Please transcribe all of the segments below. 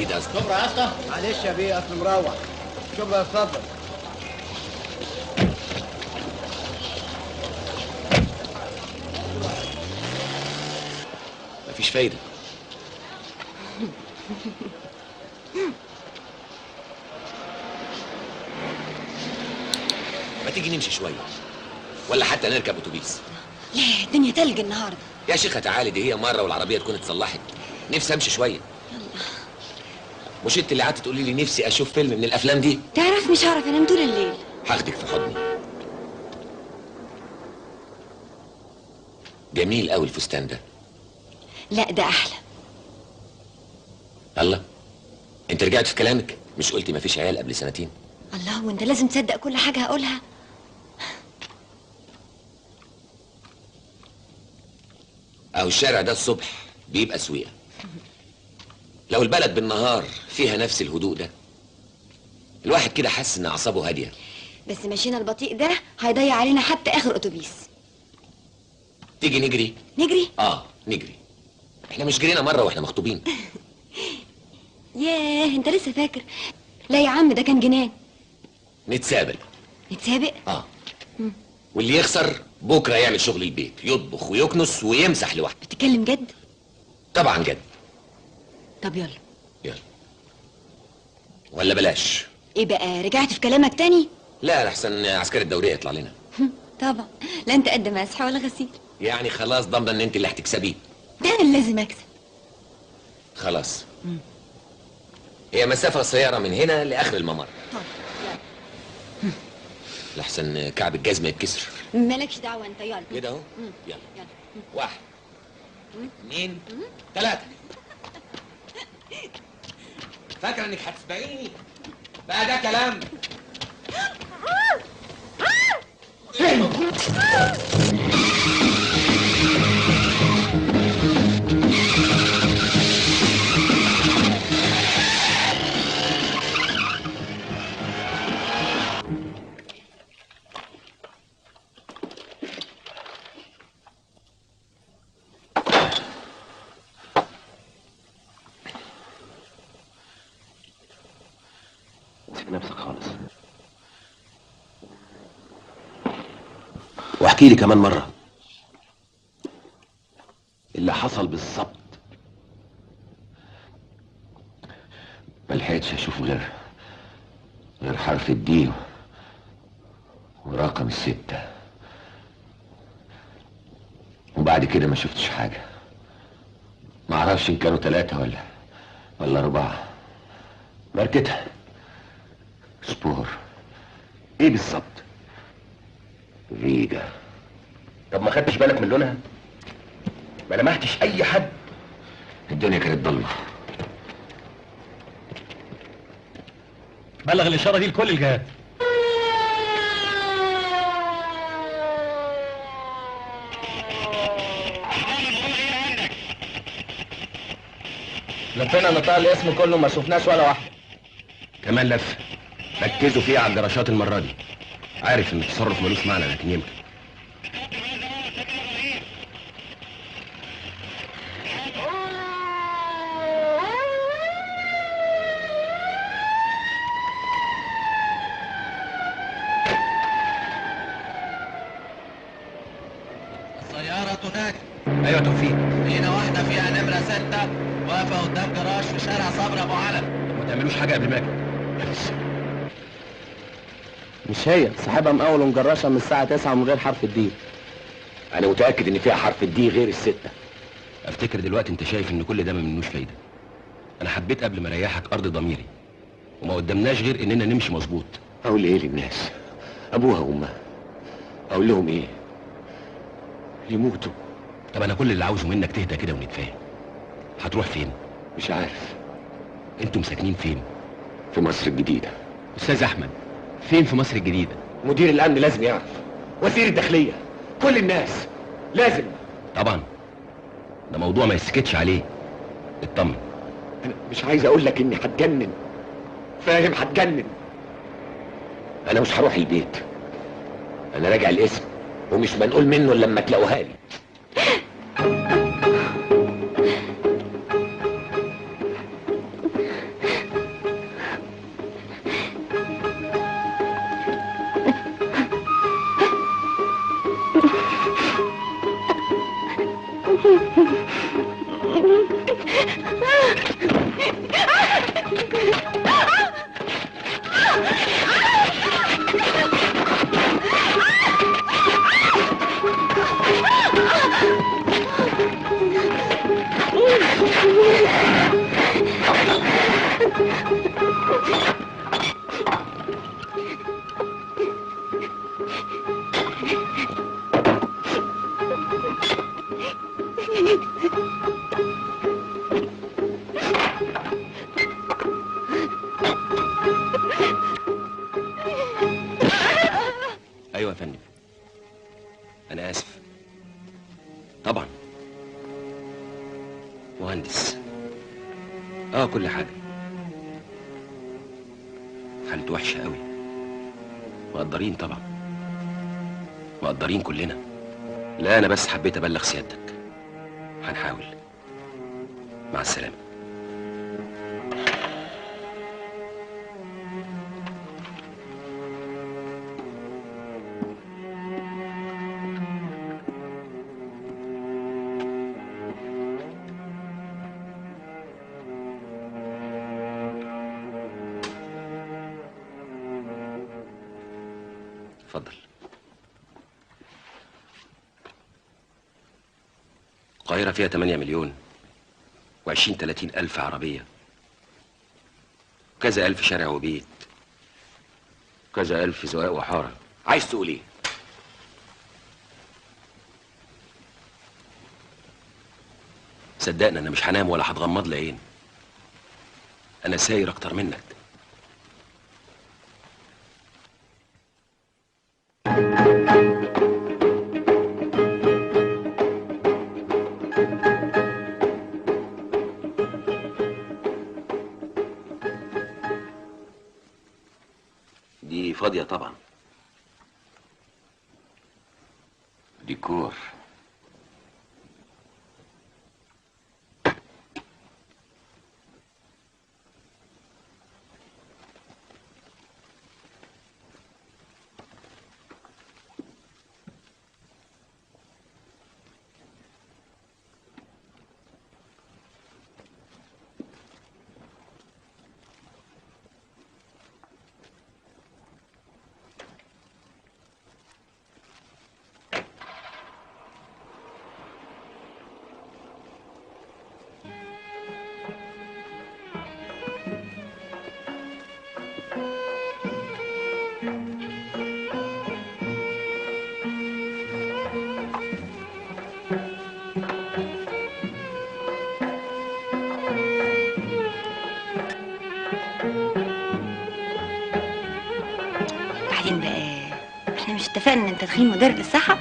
جديد يا اسطى. شكرا يا اسطى. معلش يا بيه اصل مروح. شكرا، اتفضل. مفيش فايده. ما تيجي نمشي شويه ولا حتى نركب اتوبيس؟ لا الدنيا تلج النهارده. يا شيخه تعالي، دي هي مره والعربيه تكون اتصلحت. نفسي امشي شويه. مش انت اللي قعدت تقولي لي نفسي اشوف فيلم من الافلام دي؟ تعرف مش هعرف انام طول الليل. هاخدك في حضني. جميل قوي الفستان ده. لا ده احلى. الله، انت رجعت في كلامك؟ مش قلتي مفيش عيال قبل سنتين؟ الله، وانت لازم تصدق كل حاجه هقولها. اهو الشارع ده الصبح بيبقى سويقه. لو البلد بالنهار فيها نفس الهدوء ده، الواحد كده حاسس ان اعصابه هاديه. بس مشينا البطيء ده هيضيع علينا حتى اخر اتوبيس. تيجي نجري؟ نجري؟ نجري. احنا مش جرينا مره واحنا مخطوبين. ياه انت لسه فاكر؟ لا يا عم ده كان جنان. نتسابق. نتسابق؟ واللي يخسر بكره يعمل شغل البيت، يطبخ ويكنس ويمسح لوحده. بتتكلم جد؟ طبعا جد. طب يلا. يلا ولا بلاش؟ ايه بقى، رجعت في كلامك تاني؟ لا لحسن عسكري الدوريه يطلع لنا. طبعا، لا انت قد مسح ولا غسيل. يعني خلاص ضامنه ان انت اللي هتكسبيه. ده انا اللي لازم اكسب. خلاص. هي مسافه قصيره من هنا لاخر الممر. طب لحسن كعب الجزمه يتكسر. مالكش دعوه انت، يلا كده اهو. يلا. يلا. 1 2 3. فاكره انك هتسبقيني؟ بقى ده كلام؟ نفسك خالص واحكي لي كمان مرة اللي حصل بالظبط. ملحقتش اشوف غير حرف الدي ورقم 6، وبعد كده ما شفتش حاجة. ما اعرفش ان كانوا 3 ولا 4. ماركتها سبور ايه بالظبط؟ ريجا. طب ما خدتش بالك من لونها؟ ما لمحتش اي حد؟ الدنيا كانت ضلمه. بلغ الاشاره دي لكل الجهات. لفينا نطاق الاسم كله ما شفناش ولا واحده. كمان لف. ركزوا فيها على الجراشات المره دي. عارف ان التصرف ملوش معنى لكن يمكن. السيارة تنادي. ايوه توفيق. لقينا واحدة فيها نمرة 6 واقفة قدام جراج في شارع صبري ابو علم. ما تعملوش حاجه قبل ما اجي. مش هي، صاحبها مقاول ومجرشها من الساعه 9 من غير حرف الدي. انا متاكد ان فيها حرف الدي غير ال6. افتكر دلوقتي انت شايف ان كل ده ما منوش فايده. انا حبيت قبل ما اريحك ارض ضميري، وما قدامناش غير اننا نمشي مظبوط. اقول ايه للناس؟ ابوها وامها اقول لهم ايه؟ يموتوا. طب انا كل اللي عاوزه منك تهدى كده ونتفاهم. هتروح فين؟ مش عارف. انتم ساكنين فين؟ في مصر الجديدة. استاذ احمد، فين في مصر الجديدة؟ مدير الامن لازم يعرف، وزير الداخلية، كل الناس لازم. طبعا ده موضوع ما يسكتش عليه. اطمن. انا مش عايز اقول لك اني هتجنن، فاهم؟ هتجنن. انا مش هروح البيت، انا راجع الاسم ومش منقول منه الا لما تلاقوها لي. ايوه يا فندم. انا اسف. طبعا. مهندس. كل حاجه. حالته وحشه قوي. مقدرين طبعا. مقدرين كلنا. لا انا بس حبيت ابلغ سيادتك. هنحاول. مع السلامه. اتفضل. القاهرة فيها 8 مليون و20 30 ألف عربية، كذا ألف شارع وبيت، كذا ألف زواق وحارة. عايز تقول ايه؟ صدقني أنا مش هنام ولا هتغمض لي عين. أنا ساير أكتر منك. دي فاضية طبعا. ديكور. بعدين بقى، احنا مش اتفقنا ان انت تخين مدرب للصحة؟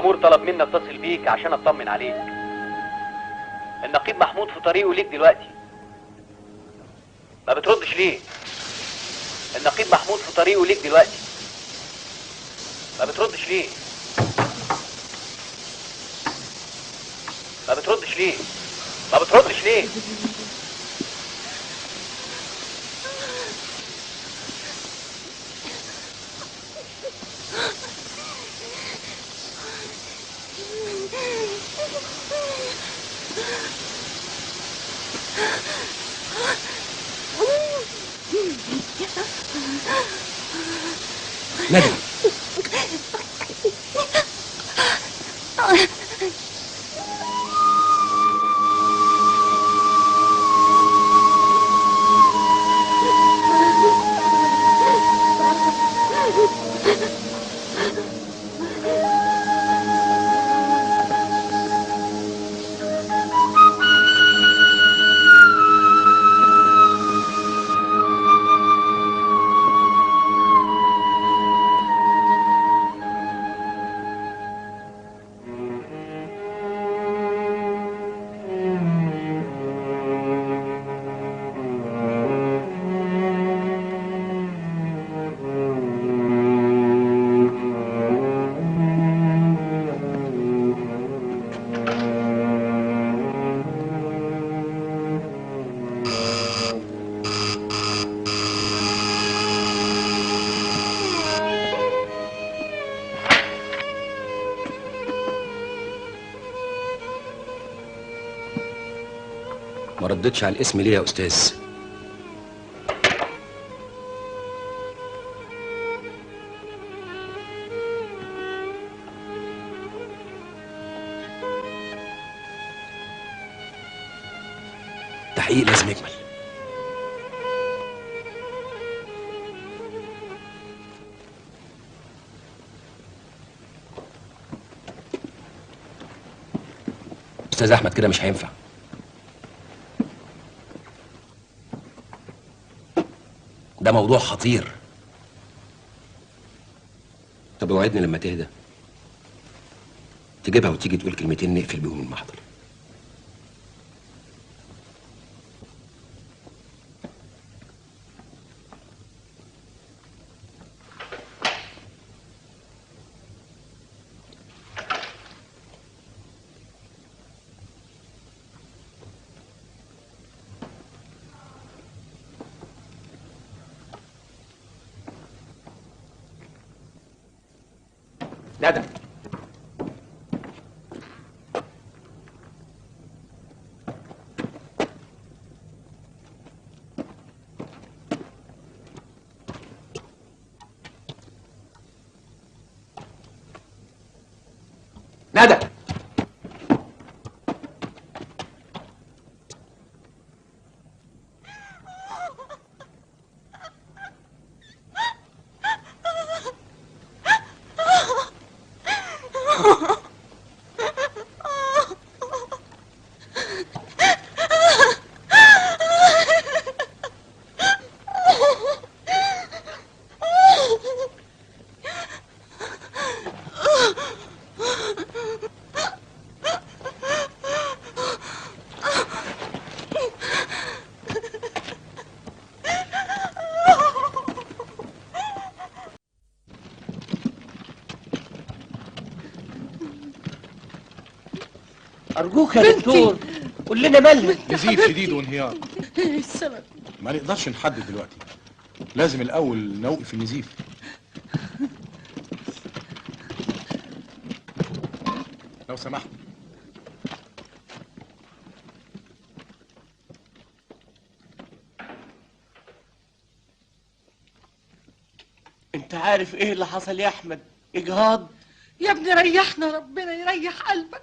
المأمور طلب مني اتصل بيك عشان اطمن عليك. النقيب محمود في طريقه ليك دلوقتي. ما بتردش ليه؟ النقيب محمود في طريقه ليك دلوقتي. ما بتردش ليه؟ ما بتردش ليه؟ ما بتردش ليه؟ ندى، ما ردتش على الاسم ليه يا استاذ؟ التحقيق لازم يكمل. استاذ احمد كده مش هينفع. ده موضوع خطير. طب اوعدني لما تهدى تجيبها وتيجي تقول كلمتين نقفل بيهم المحضر. ندى، ندى، ارجوك يا دكتور قول لنا مالها. نزيف شديد وانهيار. ايه السبب؟ ما نقدرش نحدد دلوقتي، لازم الاول نوقف النزيف. لو سمحت. انت عارف ايه اللي حصل يا احمد؟ اجهاض. يا ابني ريحنا، ربنا يريح قلبك.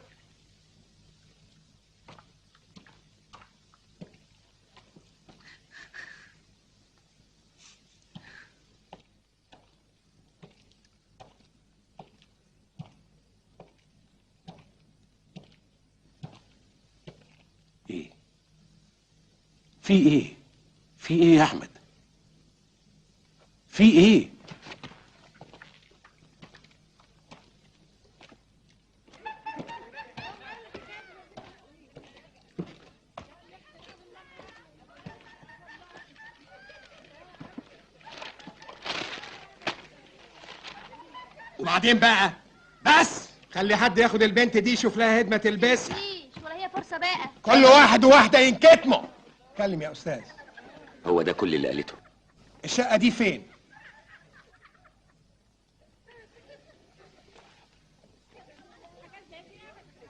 ايه في ايه؟ في ايه يا احمد؟ في ايه؟ وبعدين بقى بس خلي حد ياخد البنت دي يشوف لها هدمه تلبسها. مفيش ولا هي فرصه بقى. كل واحد وواحده ينكتموا. اتكلم يا استاذ. هو ده كل اللي قالته. الشقه دي فين؟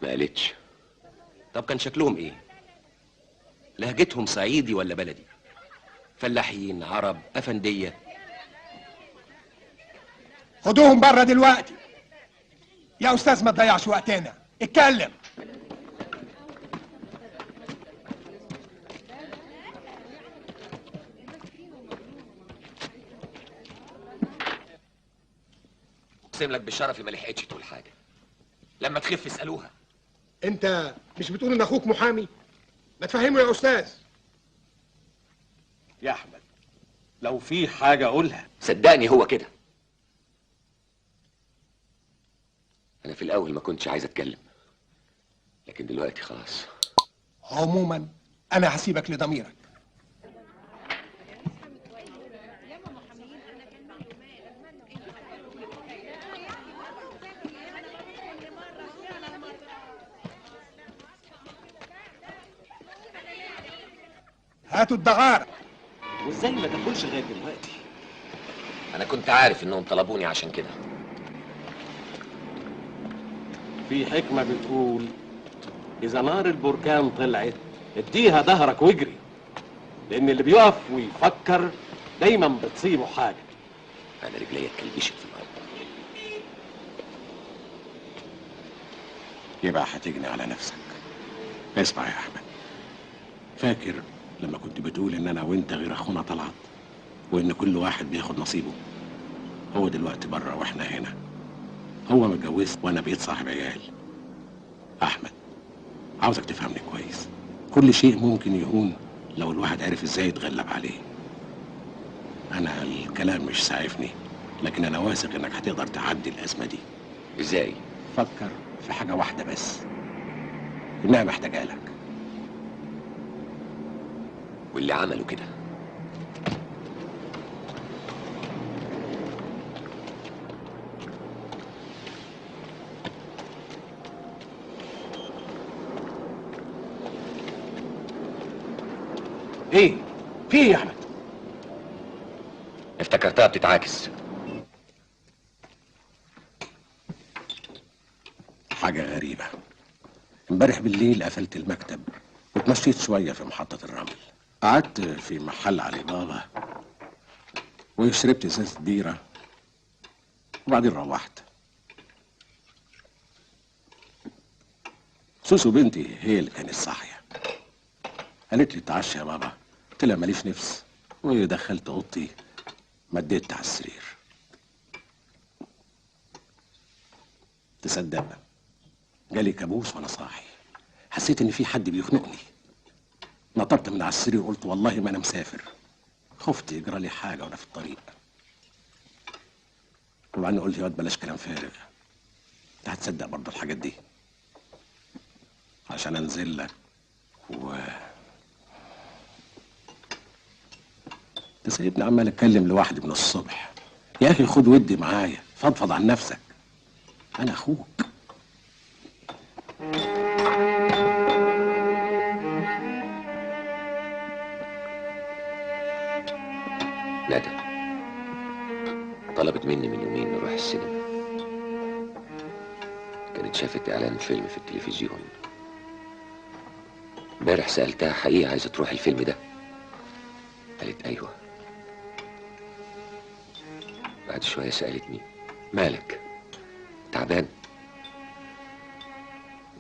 ما قالتش. طب كان شكلهم ايه؟ لهجتهم صعيدي ولا بلدي؟ فلاحين، عرب، افنديه؟ خدوهم بره دلوقتي. يا استاذ ما تضيعش وقتنا، اتكلم. اقسم لك بشرفي ما لحقتش تقول حاجه. لما تخف اسالوها. انت مش بتقول ان اخوك محامي؟ ما تفهمه يا استاذ. يا احمد لو في حاجه قولها. صدقني هو كده. انا في الاول ما كنتش عايز اتكلم، لكن دلوقتي خلاص. عموما انا هسيبك لضميرك. هاتوا الدغارة. وازاي ما تاكلش لغايه دلوقتي؟ انا كنت عارف انهم طلبوني عشان كده. في حكمه بتقول اذا نار البركان طلعت اديها ظهرك واجري، لان اللي بيقف ويفكر دايما بتصيبه حاجه. انا رجليا اتكلبشت في الارض. يبقى هتجني على نفسك. اسمع يا احمد، فاكر لما كنت بتقول ان انا وانت غير اخونا طلعت، وان كل واحد بياخد نصيبه؟ هو دلوقتي بره واحنا هنا. هو متجوز وانا بقيت صاحب عيال. احمد، عاوزك تفهمني كويس. كل شيء ممكن يهون لو الواحد عرف ازاي يتغلب عليه. انا الكلام مش سعفني، لكن انا واثق انك هتقدر تعدي الازمه دي. ازاي؟ فكر في حاجه واحده بس، انها محتاجه لك. واللي عملوا كده ايه؟ في ايه يا احمد؟ افتكرتها بتتعاكس. حاجه غريبه. امبارح بالليل قفلت المكتب واتمشيت شويه في محطه الرمل. قعدت في محل علي بابا وشربت ازازه بيره، وبعدين روحت. سوسو بنتي هي اللي كانت صاحيه. قالت لي اتعشى يا بابا. قلت لها ماليش نفس، ودخلت اوضتي مديت على السرير. تصدق جالي كابوس وانا صاحي. حسيت ان في حد بيخنقني. نطرت من على السرير وقلت والله ما انا مسافر. خفت يجرى لي حاجه وانا في الطريق. وبعدين قلت يا واد بلاش كلام فارغ. انت هتصدق برضه الحاجات دي عشان انزل لك تسيبني عمال اتكلم لوحدي من الصبح. يا اخي خد ودي معايا، فضفض عن نفسك. انا اخوك. ندى طلبت مني من يومين نروح السينما. كانت شافت اعلان فيلم في التلفزيون. امبارح سألتها حقيقة عايزة تروح الفيلم ده؟ قالت ايوه. بعد شوية سألتني مالك؟ تعبان؟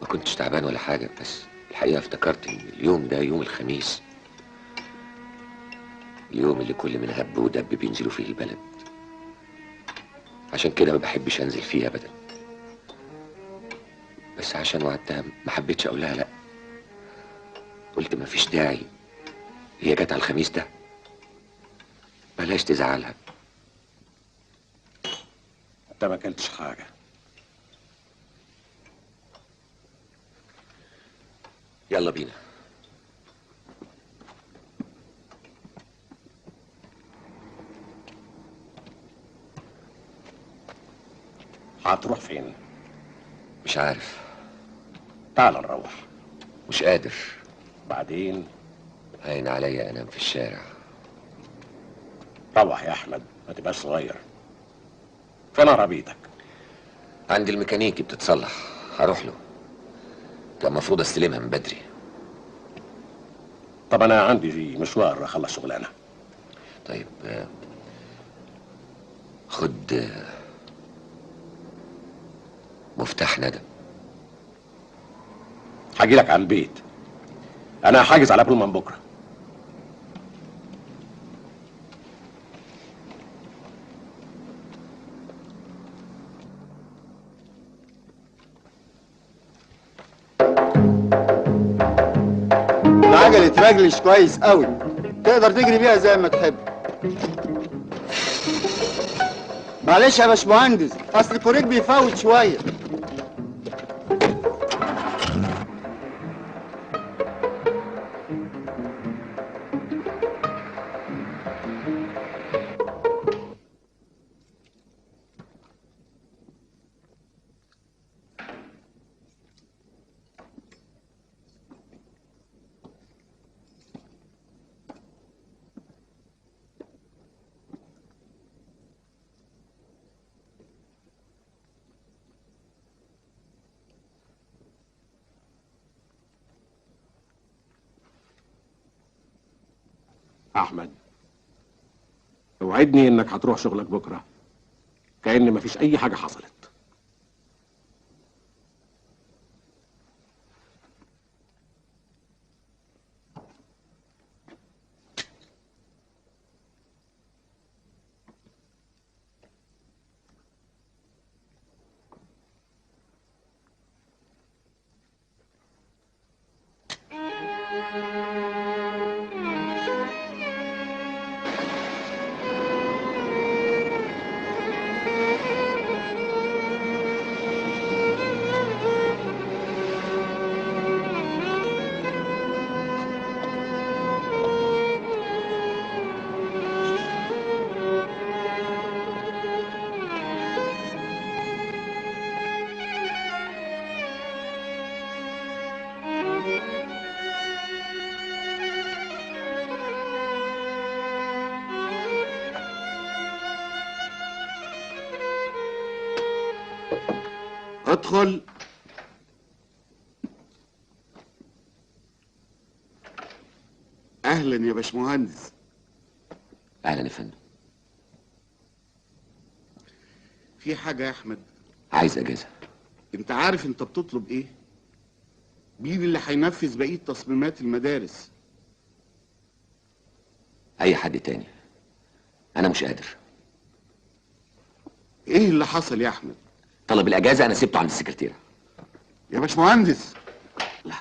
ما كنتش تعبان ولا حاجة، بس الحقيقة افتكرت ان اليوم ده يوم الخميس، اليوم اللي كل من هب ودب بينزلوا فيه البلد. عشان كده ما بحبش انزل فيه ابدا. بس عشان وعدتها ما حبيتش اقول لها لا. قلت ما فيش داعي، هي جت على الخميس ده، بلاش تزعلها. انت ما اكلتش حاجه. يلا بينا. هتروح فين؟ مش عارف. تعال نروح. مش قادر. بعدين؟ هين عليا انام في الشارع. روح يا احمد، ما تبقاش صغير. فين عربيتك؟ عند الميكانيكي بتتصلح، هروح له. كان المفروض استلمها من بدري. طب انا عندي مشوار اخلص شغلانه. طيب خد مفتاح ندم. هاجي لك على البيت. انا حاجز على بول من بكره. العجلة ترجلش كويس قوي، تقدر تجري بيها زي ما تحب. معلش يا باشمهندس، اصل الكوريك بيفوت شويه. احمد، اوعدني انك هتروح شغلك بكره كأن مفيش اي حاجه حصلت. ادخل. اهلا يا باشمهندس. اهلا يا فندم. في حاجه يا احمد؟ عايز اجازه. انت عارف انت بتطلب ايه؟ مين اللي هينفذ بقيه تصميمات المدارس؟ اي حد تاني. انا مش قادر. ايه اللي حصل يا احمد؟ طلب الاجازه انا سبته عند السكرتيره. يا باشمهندس. لا.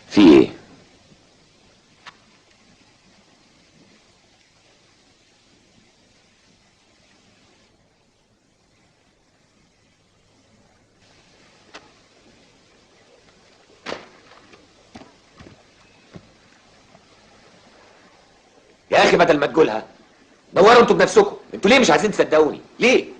في ايه؟ يا اخي بدل ما تقولها دوروا انتوا بنفسكم. انتوا ليه مش عايزين تصدقوني؟ ليه؟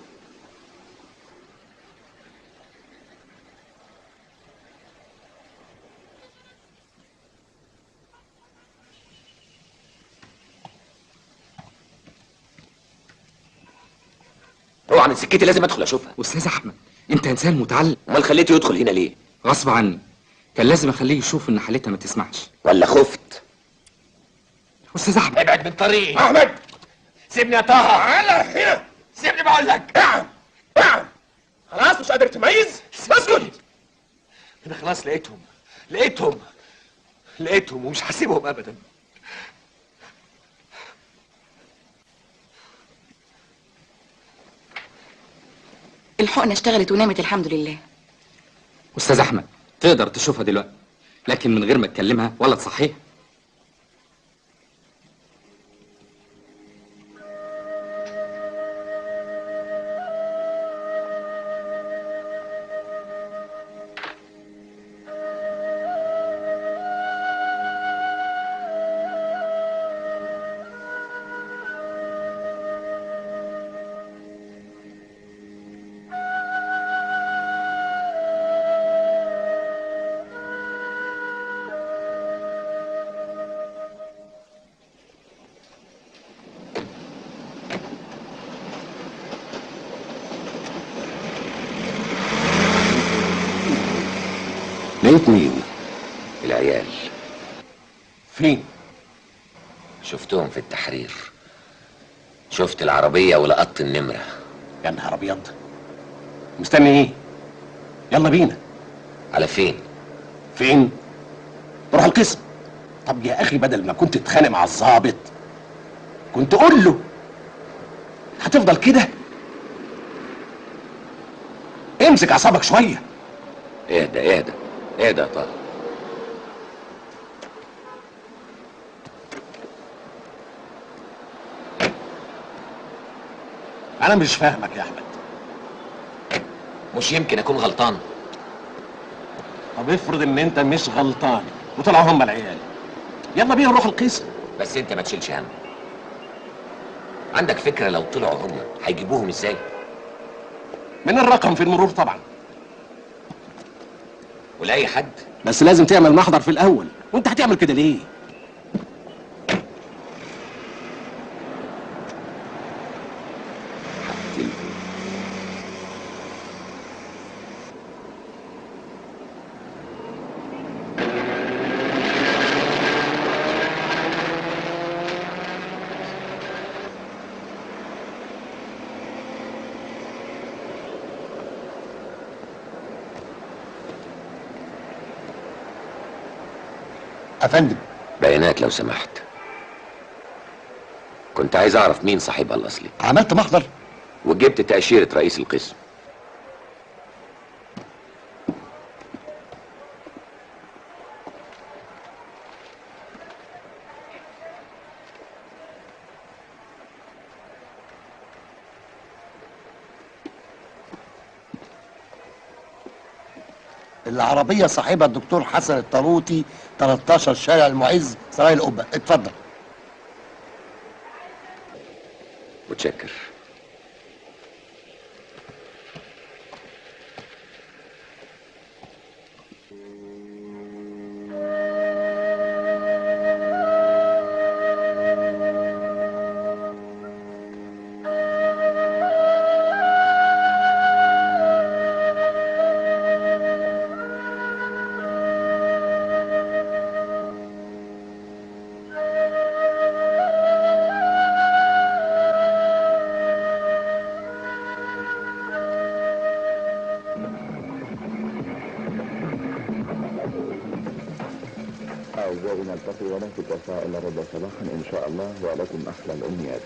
اوعى من سكتي، لازم ادخل اشوفها. استاذ احمد، انت انسان متعلم. امال خليته يدخل هنا ليه؟ غصب عني، كان لازم اخليه يشوف ان حالتها ما تسمحش. ولا خفت؟ استاذ احمد ابعد من طريقي. احمد سيبني يا طه. تعالى هنا، سيبني بقول لك. خلاص مش قادر تميز؟ اسكت. انا خلاص لقيتهم ومش هسيبهم ابدا. الحقنة اشتغلت ونامت الحمد لله. استاذ احمد، تقدر تشوفها دلوقتي، لكن من غير ما تكلمها ولا تصحيها. لقيت مين؟ العيال. فين؟ شفتهم في التحرير. شفت العربية ولقطت النمرة. يا نهار ابيض، مستني ايه؟ يلا بينا. على فين؟ فين؟ روح القسم. طب يا اخي بدل ما كنت تتخانق مع الضابط كنت قول له. هتفضل كده؟ امسك اعصابك شويه. اهدى يا طه. انا مش فاهمك يا احمد. مش يمكن اكون غلطان. طب افرض ان انت مش غلطان وطلعوا هم العيال، يلا بينا نروح القسم. بس انت ما تشيلش هم. عندك فكرة لو طلعوا هم هيجيبوهم ازاي؟ من الرقم في المرور طبعا. ولاي حد. بس لازم تعمل محضر في الاول، وانت هتعمل كده ليه؟ افندم، بيانات لو سمحت. كنت عايز اعرف مين صاحبها الاصلي. عملت محضر وجبت تأشيرة رئيس القسم. العربية صاحبها الدكتور حسن الطاروطي، 13 شارع المعز، سراي القبة. اتفضل. متشكر. أعزائي نلتقي ولن تتوفى إلا ربع صباحا إن شاء الله، ولكم أحلى الأمنيات.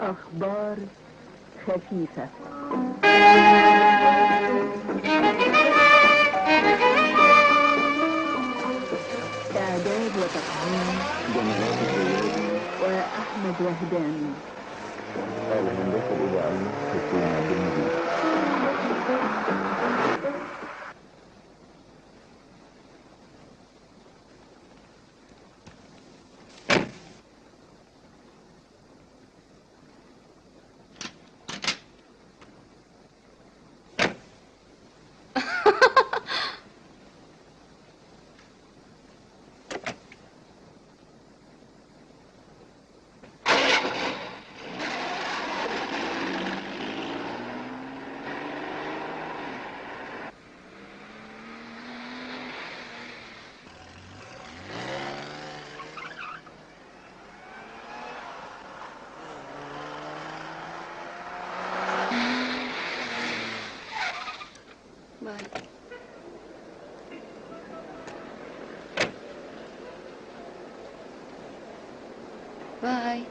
أخبار خفيفة. إعداد وتقديم وأحمد وهدان. الهندسة الإذاعية حسين عبد المجيد. باي.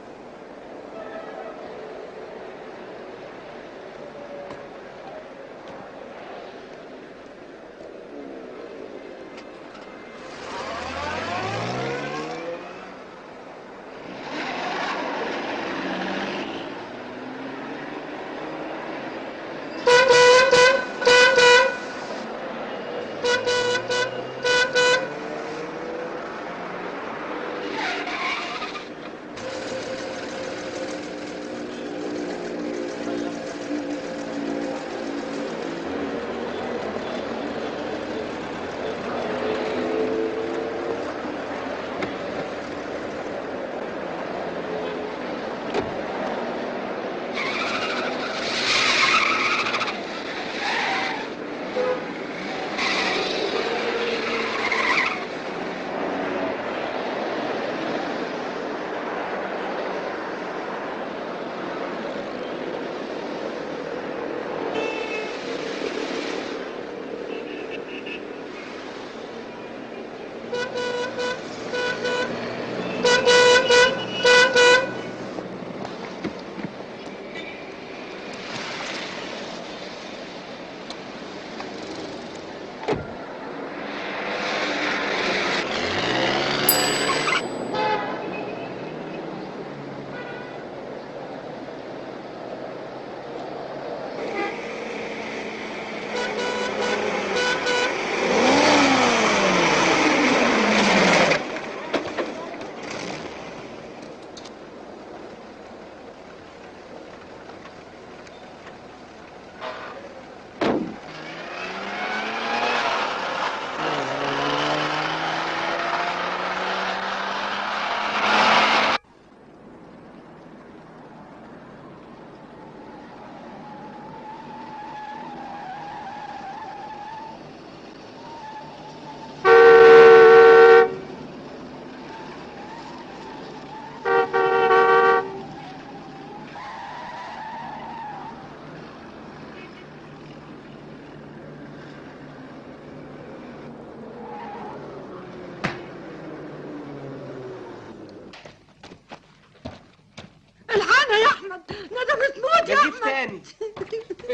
الحقنا يا احمد، ندى بتموت يا نزيف احمد. تاني.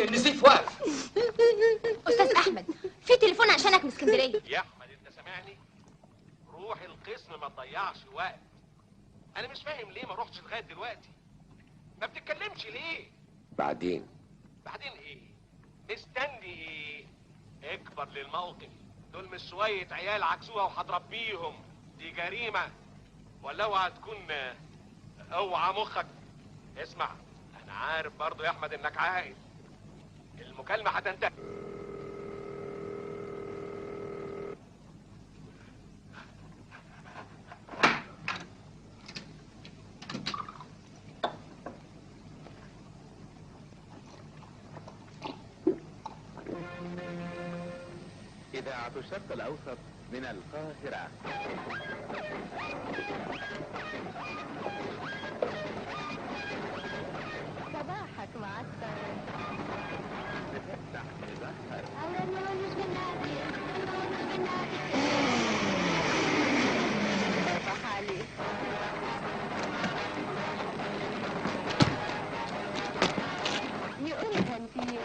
النزيف واقف. استاذ احمد، في تليفون عشانك من اسكندريه. يا احمد انت سامعني؟ روح القسم ما تضيعش وقت. انا مش فاهم ليه ما روحتش لغايه دلوقتي. ما بتتكلمش ليه؟ بعدين بعدين ايه؟ مستني ايه؟ اكبر للموقف. دول مش شويه عيال عكسوها وهتربيهم، دي جريمه. ولا اوعى تكون، اوعى مخك. اسمع، انا عارف برضو يا احمد انك عاقل. المكالمه هتنتهي. إذاعة الشرق الأوسط من القاهرة. صباحك معسكر. بتفتح مزهر. صباح عليك. يقول هنتين.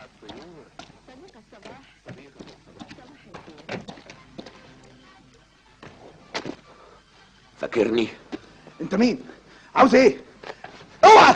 الطيور. صديق الصباح. صديق صباح الخير. فاكرني؟ انت مين؟ عاوز ايه؟ اوعى!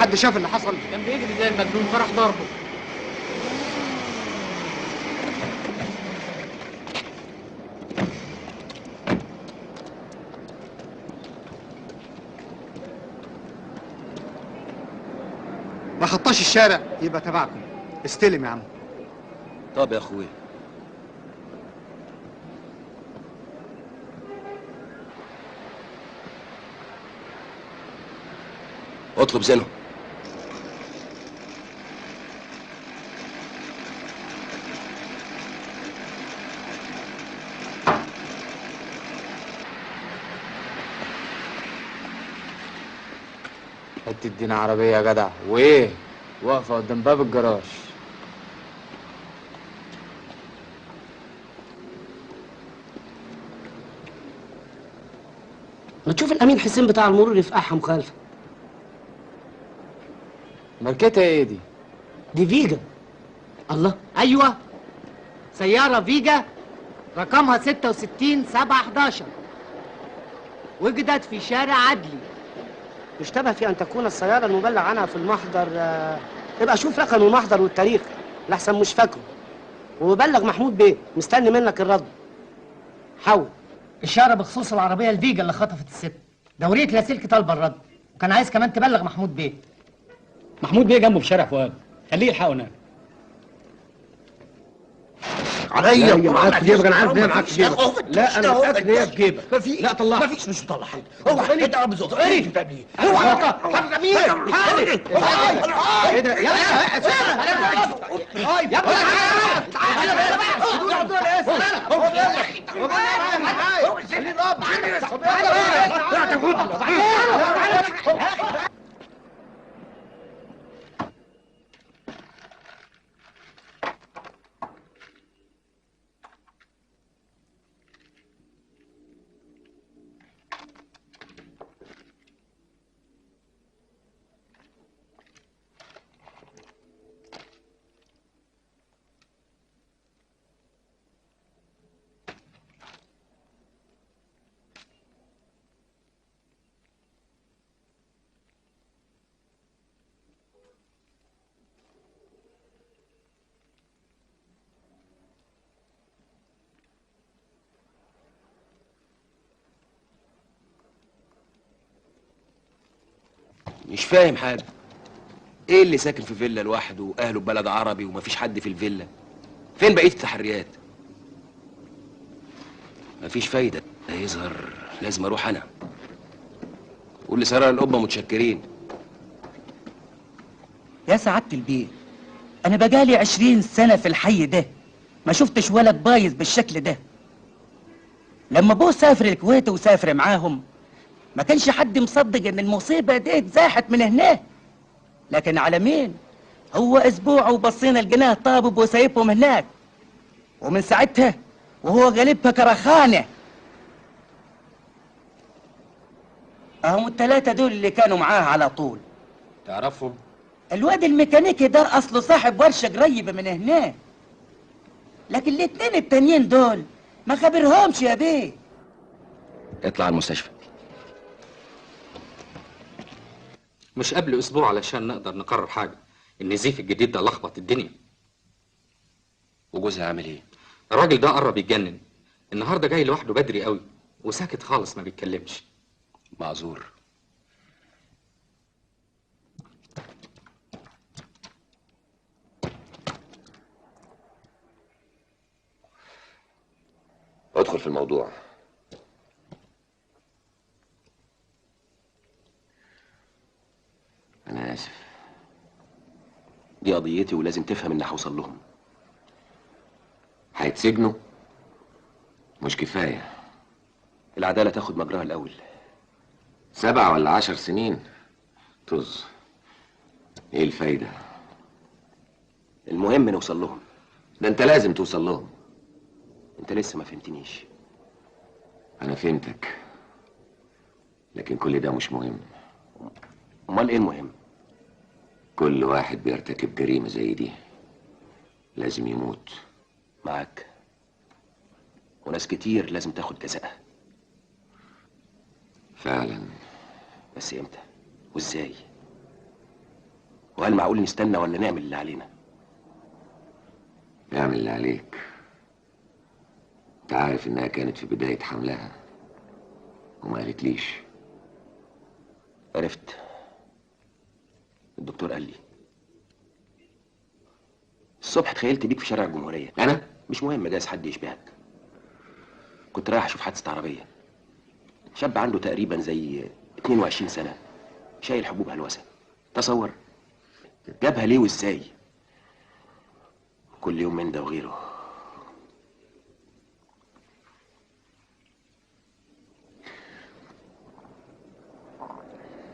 حد شاف اللي حصل؟ كان بيجري زي المجنون فراح ضربه. ما خطاش الشارع يبقى تبعكم. استلم يا عم. طب يا اخويا. اطلب زينه. تدينا عربية يا جدع، وايه؟ واقفة قدام باب الجراج. ما تشوف الامين حسين بتاع المرور يفقعها مخالفه. ماركتها ايه دي؟ دي فيجا. الله، ايوه سياره فيجا رقمها 66-711 وجدت في شارع عدلي. يشتبه في ان تكون السياره المبلغ عنها في المحضر. ابقى شوف رقم المحضر والتاريخ لحسن مش فاكره، وبلغ محمود بيه مستني منك الرد. حول إشارة بخصوص العربية الفيجا اللي خطفت الست. دورية لاسلكي طالبة الرد، وكان عايز كمان تبلغ محمود بيه. محمود بيه جنبه في شارع فؤاد، خليه يلحقه هناك. عليا معاك في جيبك. انا عارف ان هي معاك في جيبك. لا انا متاكد ان هي في جيبك. لا طلعها. مفيش مش مطلع حاجه. هو انت عم بزوط ايه انت بيه؟ هو حاجه امير ايه ده يا مش فاهم حاجة. ايه اللي ساكن في فيلا لوحده واهله ببلد عربي ومفيش حد في الفيلا؟ فين بقية التحريات؟ مفيش فايدة. هيظهر لازم اروح انا. قول لسرايا القبة متشكرين. يا سعادة البيه، أنا بقالي 20 سنة في الحي ده ما شفتش ولد بايظ بالشكل ده. لما أبوه سافر الكويت وسافر معاهم ما كانش حد مصدق إن المصيبة دي اتزاحت من هناك، لكن على مين؟ هو أسبوع وبصينا لقيناه طابب وسايبهم هناك، ومن ساعتها وهو غالبها كرخانة. أهم الثلاثة دول اللي كانوا معاه على طول. تعرفهم؟ الواد الميكانيكي ده اصله صاحب ورشه قريبه من هناك، لكن الاتنين التانيين دول ما خبرهمش يا بيه. اطلع المستشفى. مش قبل اسبوع علشان نقدر نقرر حاجه. النزيف الجديد ده لخبط الدنيا. وجوزها عامل ايه؟ الراجل ده قرب يتجنن. النهارده جاي لوحده بدري قوي وساكت خالص ما بيتكلمش. معذور. ادخل في الموضوع. انا اسف، دي قضيتي ولازم تفهم اني هوصل لهم. هيتسجنوا؟ مش كفايه. العداله تاخد مجراها الاول. 7 ولا 10 سنين طز. ايه الفايده؟ المهم نوصل لهم. ده انت لازم توصل لهم. انت لسه ما فهمتنيش. انا فهمتك، لكن كل ده مش مهم. امال ايه المهم؟ كل واحد بيرتكب جريمة زي دي لازم يموت. معاك. وناس كتير لازم تاخد جزاءها. فعلا. بس امتى وازاي؟ وهل معقول نستنى ولا نعمل اللي علينا؟ اعمل اللي عليك. انت عارف انها كانت في بداية حملها وما قالتليش. عرفت. الدكتور قال لي الصبح تخيلت بيك في شارع الجمهورية. أنا مش مهم، جايز حد يشبهك. كنت رايح أشوف حادثة عربية. شاب عنده تقريبا زي 22 سنة شايل حبوب هلوسة. تصور جابها ليه وإزاي؟ كل يوم من ده وغيره.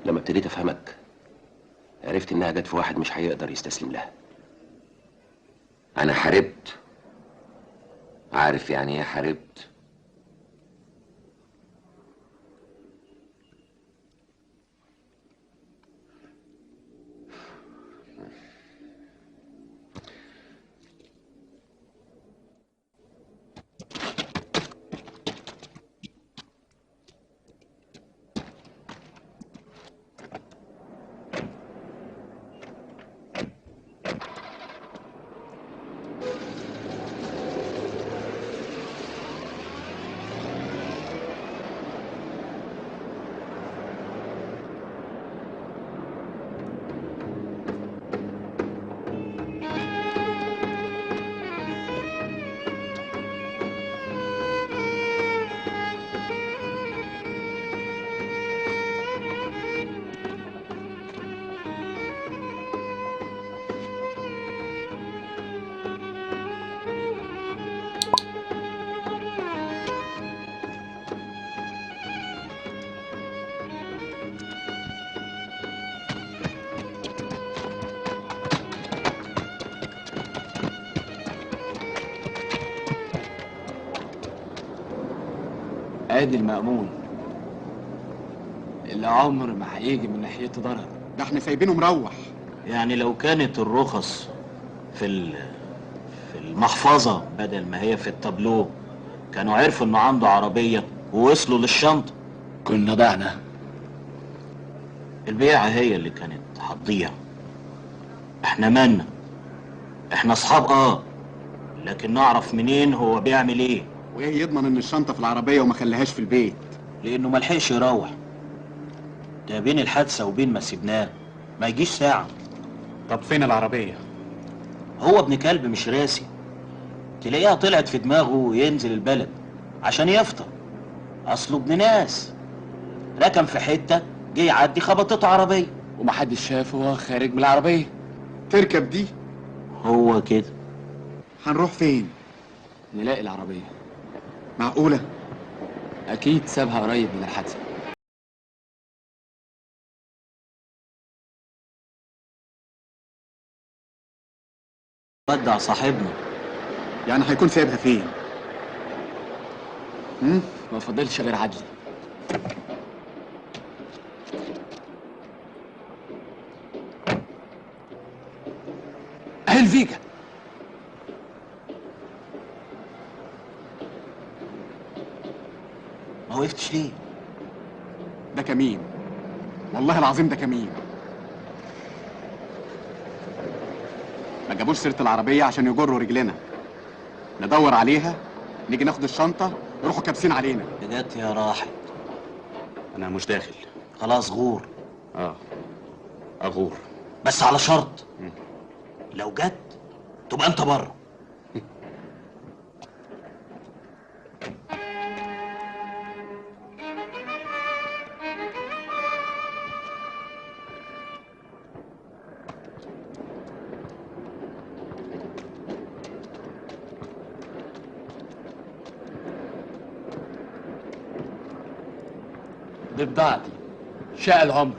لما ابتديت أفهمك عرفت إنها جت في واحد مش هيقدر يستسلم لها. انا حاربت. عارف يعني ايه حاربت؟ ادي المأمون اللي عمر ما هيجي من ناحيته ضرر. ده احنا سايبينه مروح. يعني لو كانت الرخص في المحفظة بدل ما هي في التابلو كانوا عرفوا انه عنده عربية ووصلوا للشنطة كنا ضعنا. البيعة هي اللي كانت هتضيع. احنا مالنا؟ احنا اصحاب لكن نعرف منين هو بيعمل ايه. وايه يضمن ان الشنطة في العربية وما خلاهاش في البيت؟ لانه ملحقش يروح. ده بين الحادثة وبين ما سيبناه ما يجيش ساعة. طب فين العربية؟ هو ابن كلب مش راسي. تلاقيها طلعت في دماغه ينزل البلد عشان يفطر. اصله ابن ناس ركن في حتة جه يعدي خبطته عربية ومحدش شافه وهو خارج من العربية. تركب دي؟ هو كده. هنروح فين؟ نلاقي العربية. معقولة؟ أكيد سابها قريب من الحادثة. ودع صاحبنا. يعني هيكون سايبها فين؟ ما فضلش غير عدلي. أهي الفيجا. ما وقفتش ليه؟ ده كمين، والله العظيم ده كمين. ما جابوش سيرة العربية عشان يجروا رجلنا. ندور عليها، نيجي ناخد الشنطة، يروحوا كابسين علينا. بجد يا راحل. أنا مش داخل. خلاص غور. أغور. بس على شرط. لو جت تبقى أنت بره. دي بضاعتي شاء العمر،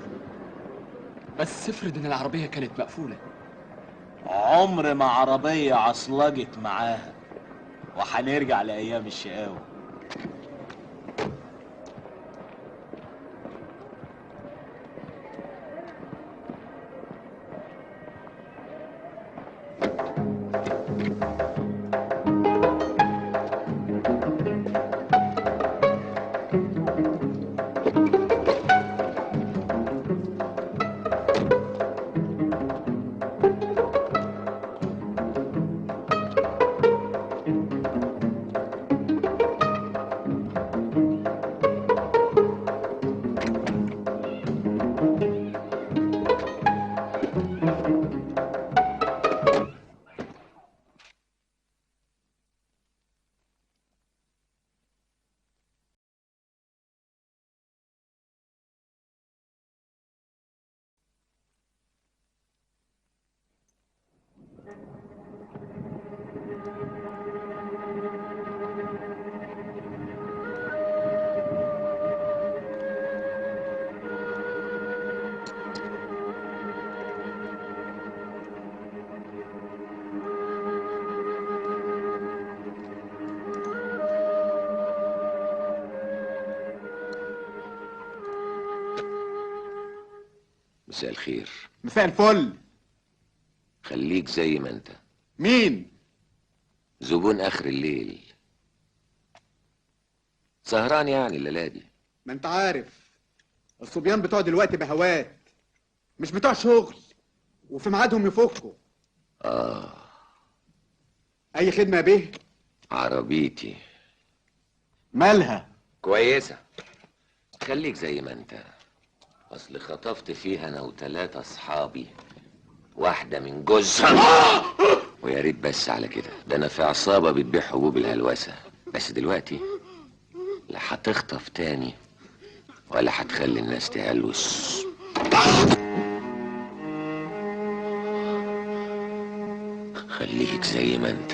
بس افرض ان العربية كانت مقفولة. عمر ما عربية عصلجت معاها وهنرجع لأيام الشقاوة. مساء الخير. مساء الفل. خليك زي ما انت. مين؟ زبون اخر الليل. سهران يعني الليله دي. ما انت عارف الصبيان بتوع دلوقتي بهوات، مش بتوع شغل، وفي ميعادهم يفكوا. اي خدمه يا بيه؟ عربيتي مالها؟ كويسه. خليك زي ما انت. اصل خطفت فيها انا و3 اصحابي واحده من جوزها. ويا ريت بس على كده، ده انا في عصابه بتبيع حبوب الهلوسه. بس دلوقتي لا هتخطف تاني ولا هتخلي الناس تهلوس. خليك زي ما انت.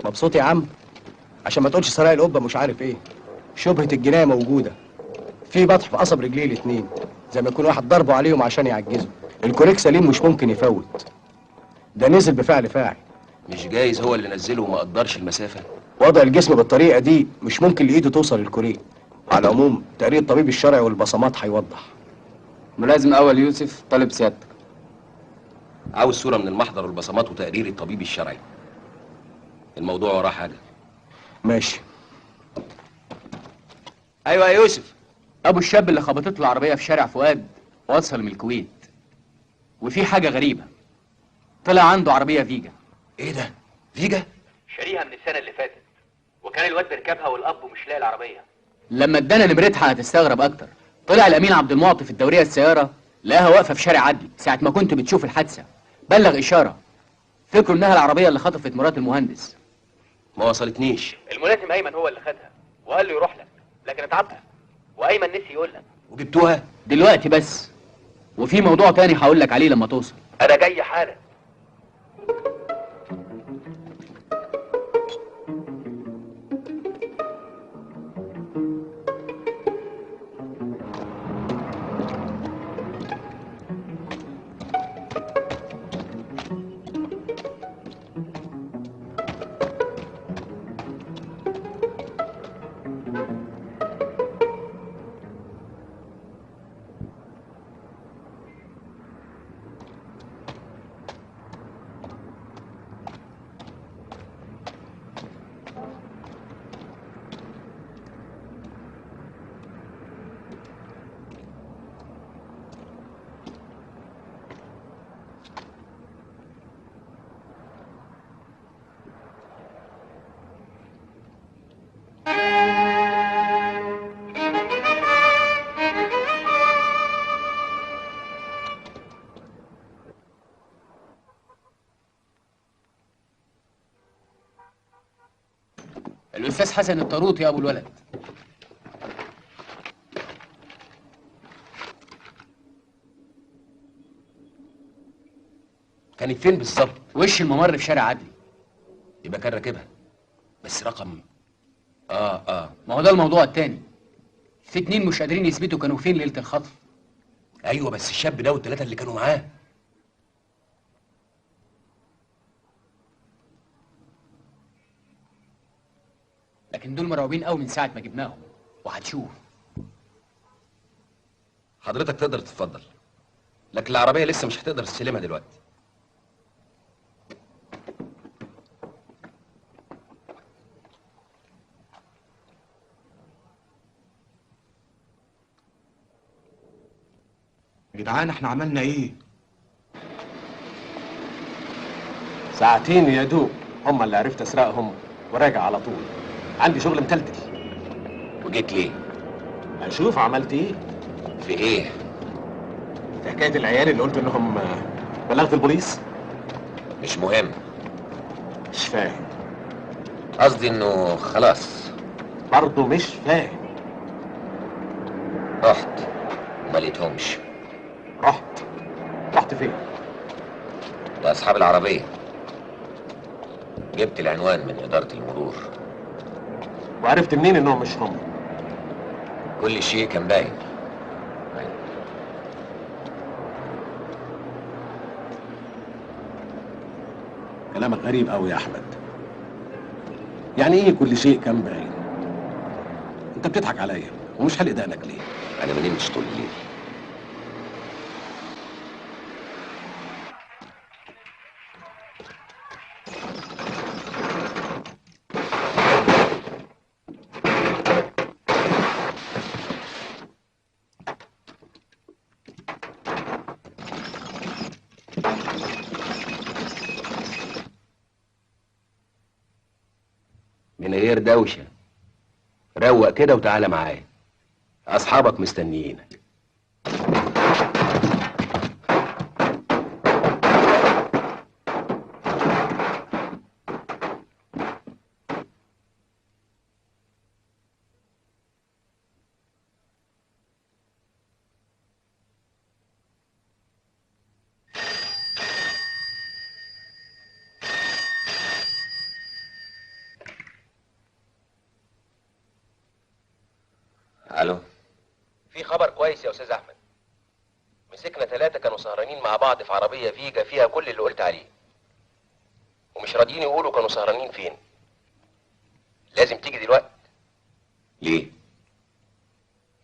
مبسوط يا عم؟ عشان ما تقولش سرايا القبه مش عارف ايه. شبهه الجنايه موجوده. في بطح في قصب رجليه الاتنين، زي ما يكون واحد ضربه عليهم عشان يعجزه. الكوريك سليم مش ممكن يفوت. ده نزل بفعل فاعل. مش جايز هو اللي نزله وما قدرش المسافه؟ وضع الجسم بالطريقه دي مش ممكن لايده توصل للكوريك. على العموم تقرير الطبيب الشرعي والبصمات هيوضح. ملازم اول يوسف طالب سيادتك. عاوز صوره من المحضر والبصمات وتقرير الطبيب الشرعي. الموضوع وراه حاجه. ماشي. ايوه يا يوسف. ابو الشاب اللي خبطت له العربيه في شارع فؤاد وصل من الكويت. وفي حاجه غريبه، طلع عنده عربيه فيجا. ايه ده؟ فيجا؟ شاريها من السنه اللي فاتت، وكان الواد بيركبها والاب مش لاقي العربيه. لما ادانا نمرتها هتستغرب اكتر. طلع الامين عبد المعطي في الدوريه السياره، لقاها واقفه في شارع عدلي ساعه ما كنت بتشوف الحادثه. بلغ اشاره، فكروا انها العربيه اللي خطفت مرات المهندس. ما وصلتنيش. الملازم ايمن هو اللي خدها وقال له يروح لك، لكن اتعبها وايمن نسي يقول لك. وجبتوها؟ دلوقتي بس. وفي موضوع تاني هقول لك عليه لما توصل. انا جاي حالا. الاستاذ حسن الطاروط يا ابو الولد. كانت فين بالظبط؟ وش الممر في شارع عدلي. يبقى كان راكبها، بس رقم ما هو ده الموضوع التاني. في 2 مش قادرين يثبتوا كانوا فين ليله الخطف. ايوه بس الشاب ده وال3 اللي كانوا معاه. لكن دول مرعوبين قوي من ساعه ما جبناهم، وهتشوف. حضرتك تقدر تتفضل، لكن العربيه لسه مش هتقدر تستلمها دلوقتي. يا جدعان احنا عملنا ايه؟ ساعتين يا دوب هم اللي عرفت اسرقهم وراجع على طول. عندي شغل متلتل. وجيت ليه؟ اشوف عملت ايه. في ايه؟ في حكايه العيال اللي قلت انهم بلغت البوليس. مش مهم. مش فاهم. قصدي انه خلاص. برضه مش فاهم. رحت وما لقيتهمش. رحت فين؟ لاصحاب العربيه. جبت العنوان من اداره المرور. وعرفت منين انهم مش هم؟ كل شيء كان باين. كلامك غريب قوي يا احمد. يعني ايه كل شيء كان باين؟ انت بتضحك عليا ومش حلق دقنك ليه؟ انا ما نمتش طول الليل. من غير دوشه، روق كده وتعالى معايا، اصحابك مستنيينك. الو. في خبر كويس يا استاذ احمد. مسكنا 3 كانوا سهرانين مع بعض في عربيه فيجا فيها كل اللي قلت عليه، ومش راضيين يقولوا كانوا سهرانين فين. لازم تيجي دلوقتي. ليه؟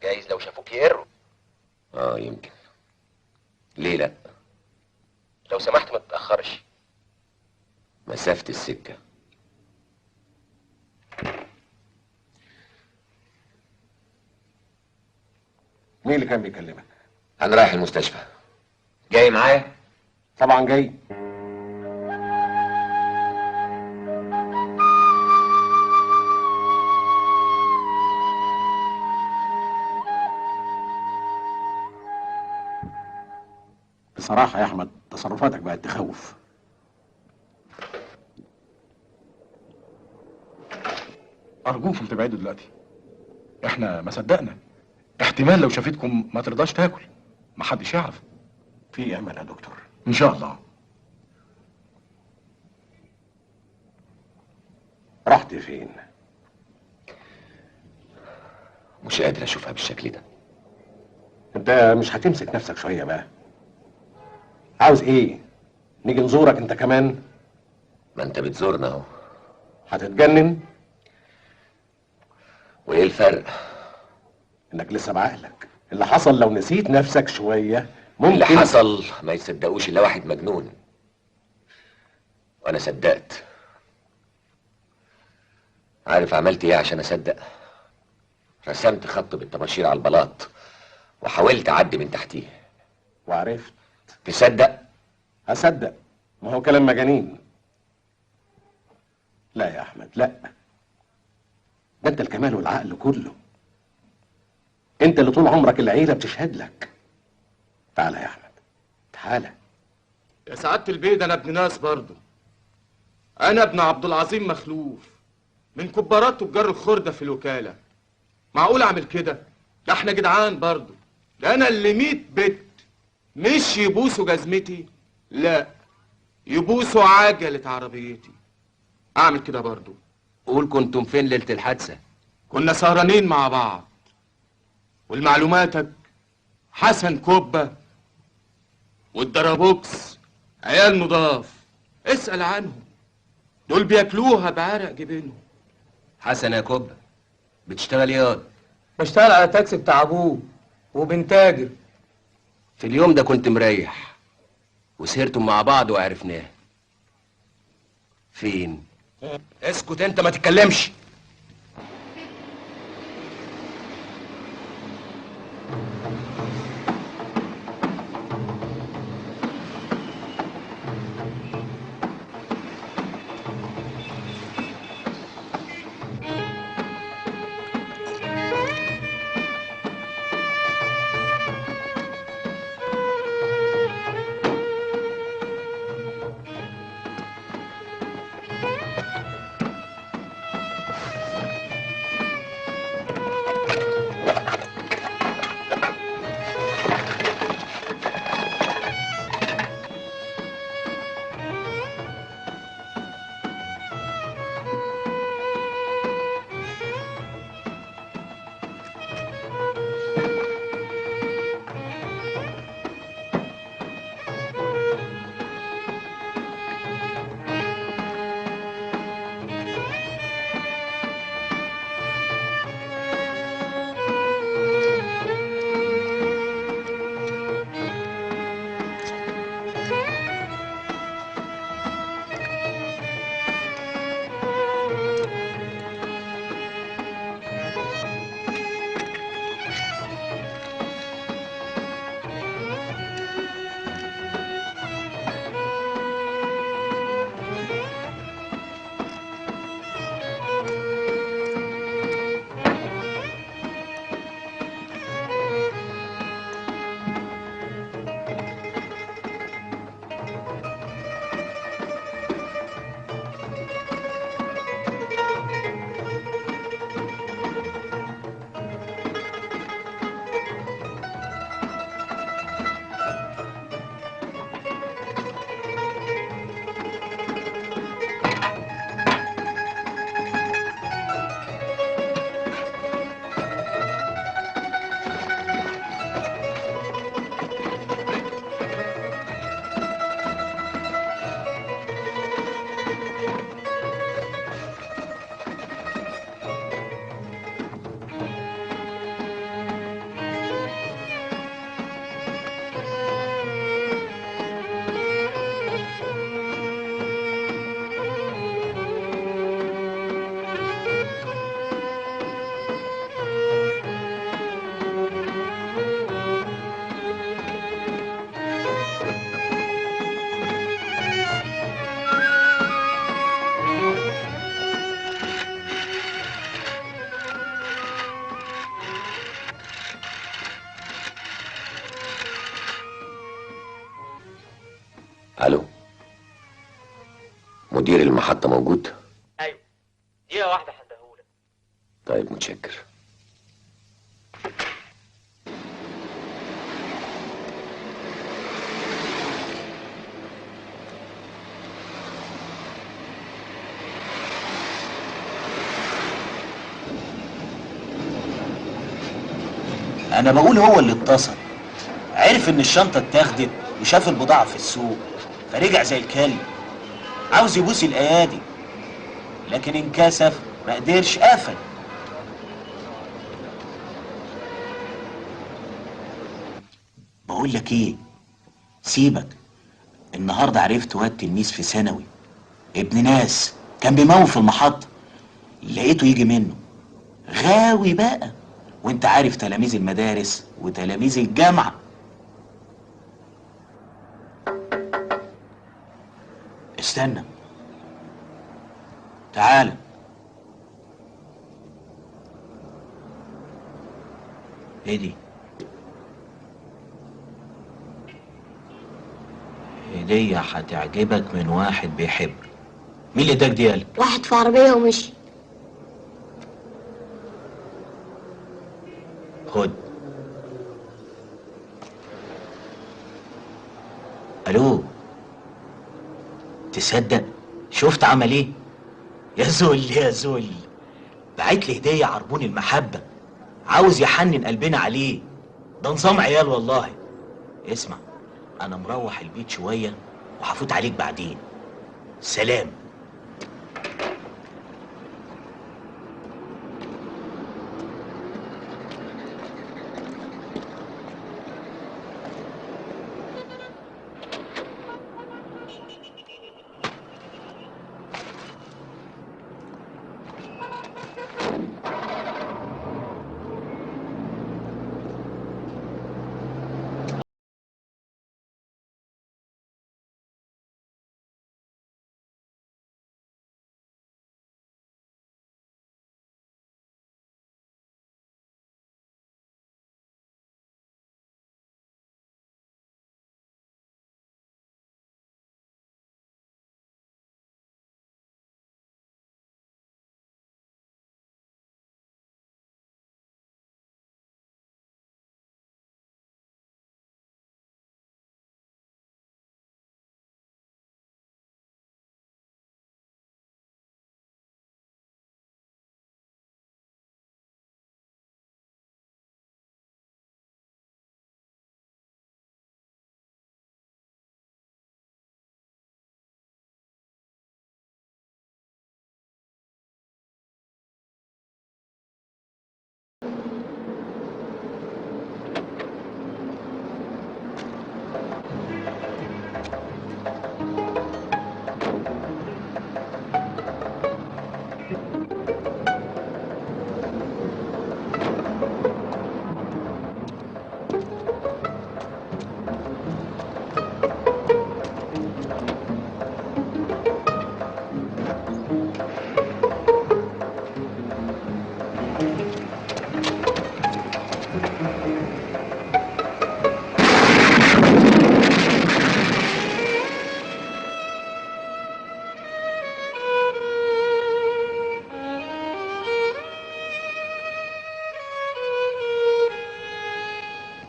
جايز لو شافوك يقروا. يمكن. ليه لا؟ لو سمحت ما تتاخرش. مسافة السكة. مين اللي كان بيكلمك؟ انا رايح المستشفى. جاي معايا؟ طبعا جاي. بصراحة يا أحمد تصرفاتك بقت تخوف. أرجوكم تبعدوا دلوقتي. إحنا ما صدقنا. احتمال لو شافتكم ما ترضاش تاكل. محدش يعرف. في أمل يا دكتور. إن شاء الله. رحت فين؟ مش قادر أشوفها بالشكل ده. أنت مش هتمسك نفسك شوية بقى؟ عاوز إيه؟ نيجي نزورك أنت كمان؟ ما أنت بتزورنا أهو. هتتجنن؟ وإيه الفرق؟ إنك لسه بعقلك. اللي حصل لو نسيت نفسك شوية ممكن. اللي حصل ما يصدقوش إلا واحد مجنون. وأنا صدقت. عارف عملت إيه عشان أصدق؟ رسمت خط بالطباشير على البلاط وحاولت أعدي من تحتيه. وعرفت. تصدق؟ هصدق. ما هو كلام مجانين. لا يا أحمد لا. ده أنت الكمال والعقل كله. أنت اللي طول عمرك العيلة بتشهد لك. تعالى يا أحمد تعالى. يا سعادة البيه ده أنا ابن ناس برضه. أنا ابن عبد العظيم مخلوف من كبارات تجار الخردة في الوكالة. معقول أعمل كده؟ ده احنا جدعان برضه. ده أنا اللي 100 بت مش يبوسوا جزمتي، لا يبوسوا عجلة عربيتي. أعمل كده برضه. قول كنتم فين ليلة الحادثة؟ كنا سهرانين مع بعض. والمعلوماتك حسن كوبة والدرابوكس عيال نضاف، اسأل عنهم. دول بياكلوها بعرق جبينهم. حسن يا كوبة بتشتغل ياض؟ بشتغل على تاكسي بتاع ابوه وبنتاجر. في اليوم ده كنت مريح وسهرتم مع بعض وعرفناه. فين؟ اسكت انت ما تتكلمش. الو، مدير المحطة موجود؟ ايوه، دقيقة واحدة هديهولك. طيب متشكر. انا بقول هو اللي اتصل، عرف ان الشنطة اتاخدت وشاف البضاعة في السوق فرجع زي الكلب عاوز يبوس الايادي، لكن انكسف ما قدرش قفل. بقول لك ايه، سيبك، النهارده عرفت واد تلميذ في ثانوي ابن ناس كان بيموت في المحطة، لقيته يجي منه غاوي بقى، وانت عارف تلاميذ المدارس وتلاميذ الجامعة. استنى، تعال. ايه دي؟ هدية هتعجبك من واحد بيحب. مين اللي اداك دي يالا؟ واحد في عربية ومشي. خد. الو، تصدق شفت عمل ايه؟ يا زول يا زول، بعت لي هديه عربون المحبه، عاوز يحنن قلبنا عليه، ده نظام عيال والله. اسمع، انا مروح البيت شويه وهفوت عليك بعدين. سلام.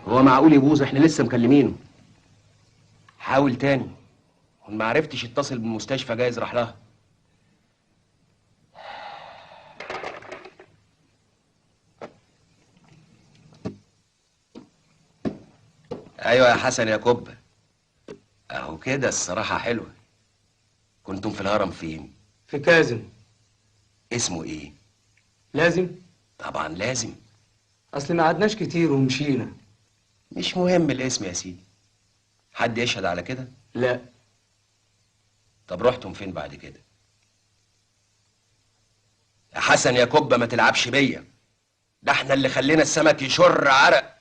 هو معقول يبوظ؟ احنا لسه مكلمينه. حاول تاني، وما عرفتش اتصل بالمستشفى جايز راح لها. ايوه يا حسن يا كبه، اهو كده الصراحه حلوه. كنتم في الهرم فين؟ في كازن. اسمه ايه؟ لازم؟ طبعا لازم. اصل ما قعدناش كتير ومشينا. مش مهم الاسم يا سيدي. حد يشهد على كده؟ لا. طب رحتم فين بعد كده؟ يا حسن يا كبه ما تلعبش بيا، ده احنا اللي خلينا السمك يشر عرق،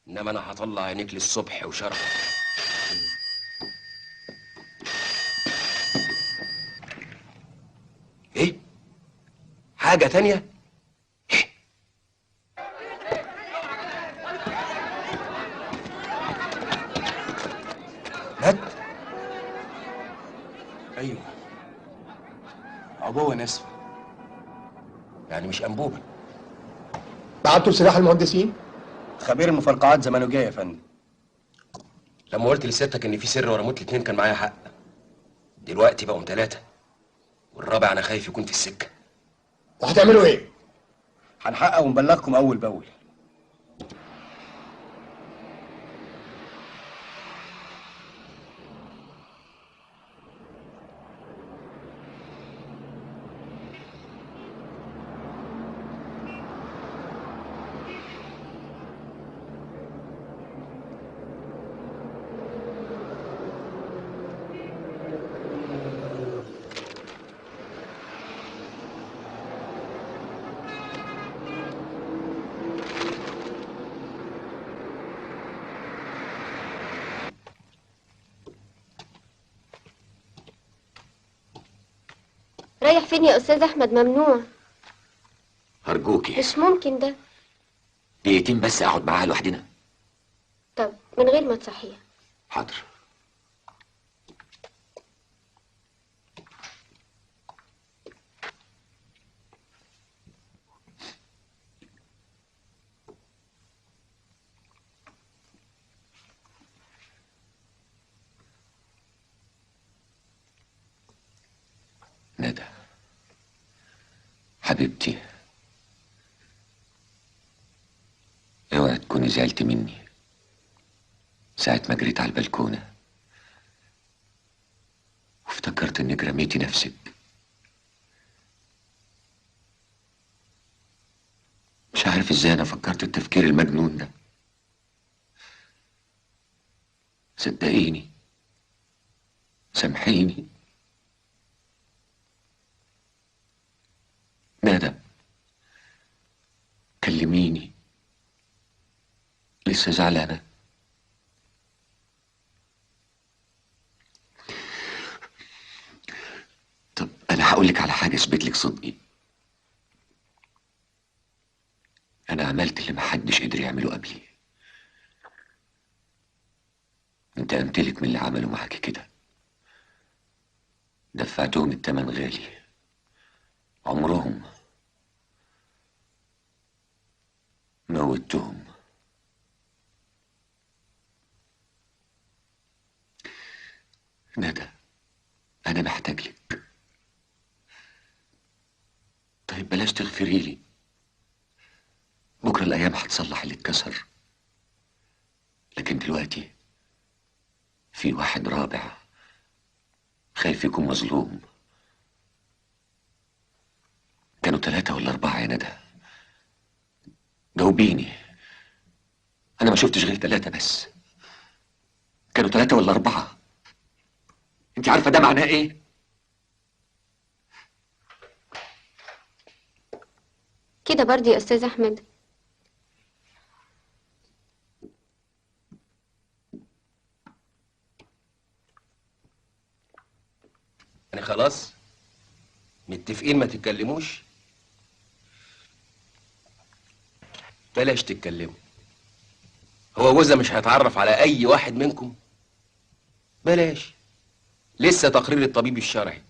انما انا هطلع عينيك للصبح وشرق. ايه؟ حاجة تانية؟ مات؟ ايوه، عبوه ناسفه. يعني مش انبوبه؟ بعتوا سلاح المهندسين؟ خبير المفرقعات زمانه جاي يا فندم. لما قلت لستك ان في سر ورا موت الاتنين كان معايا حق. دلوقتي بقوا 3 والرابع انا خايف يكون في السكه. وهتعملوا ايه؟ هنحقق ونبلغكم اول باول. رايح فين يا استاذ احمد؟ ممنوع. أرجوكي مش ممكن ده. دقيقتين بس أقعد معاها لوحدنا. طب من غير ما تصحيها. حاضر. ندى حبيبتي، اوعي تكوني زعلتي مني ساعة ما جريت على البلكونة وافتكرت انك رميتي نفسك. مش عارف ازاي انا فكرت التفكير المجنون ده. صدقيني، سامحيني. ندى كلميني، لسه زعلانة؟ طب أنا هقولك على حاجة أثبت لك صدقي. أنا عملت اللي محدش قدر يعمله قبلي. انتقمت لك من اللي عملوا معاكي كده. دفعتهم التمن غالي. عمرهم موتهم. ندى أنا محتاج لك. طيب بلاش تغفري لي. بكرة الأيام هتصلح اللي اتكسر. لكن دلوقتي في واحد رابع خايف يكون مظلوم. كانوا 3 ولا 4 يا ندى؟ جاوبيني. أنا ما شفتش غير 3 بس. كانوا 3 ولا 4؟ أنت عارفة ده معناه إيه؟ كده برضه يا استاذ احمد. يعني خلاص متفقين ما تتكلموش؟ بلاش تتكلموا. هو جوزها مش هيتعرف على اي واحد منكم؟ بلاش. لسه تقرير الطبيب الشرعي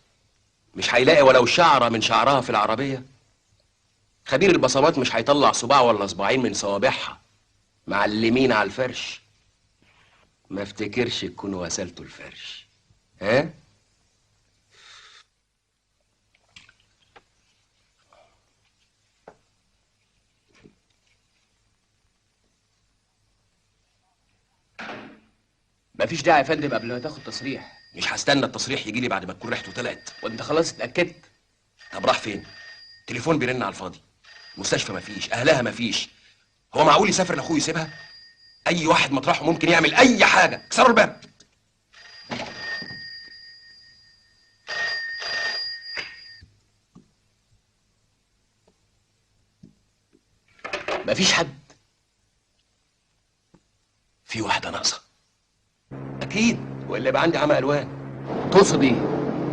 مش هيلاقي ولو شعره من شعرها في العربيه. خبير البصمات مش هيطلع صباع ولا صباعين من صوابعها معلمين على الفرش. ما افتكرش تكونوا غسلتوا الفرش. ها؟ مفيش داعي يا فندم قبل ما تاخد تصريح. مش هستنى التصريح يجي لي بعد ما تكون ريحته طلعت. وانت خلاص اتأكدت؟ طب راح فين؟ تليفون بيرن على الفاضي. مستشفى مفيش، اهلها مفيش. هو معقول يسافر لاخوه يسيبها؟ اي واحد مطرحه ممكن يعمل اي حاجه. اكسروا الباب. مفيش حد. في واحده ناقصه اكيد، والا يبقى عندي عمى الوان. تقصد ايه؟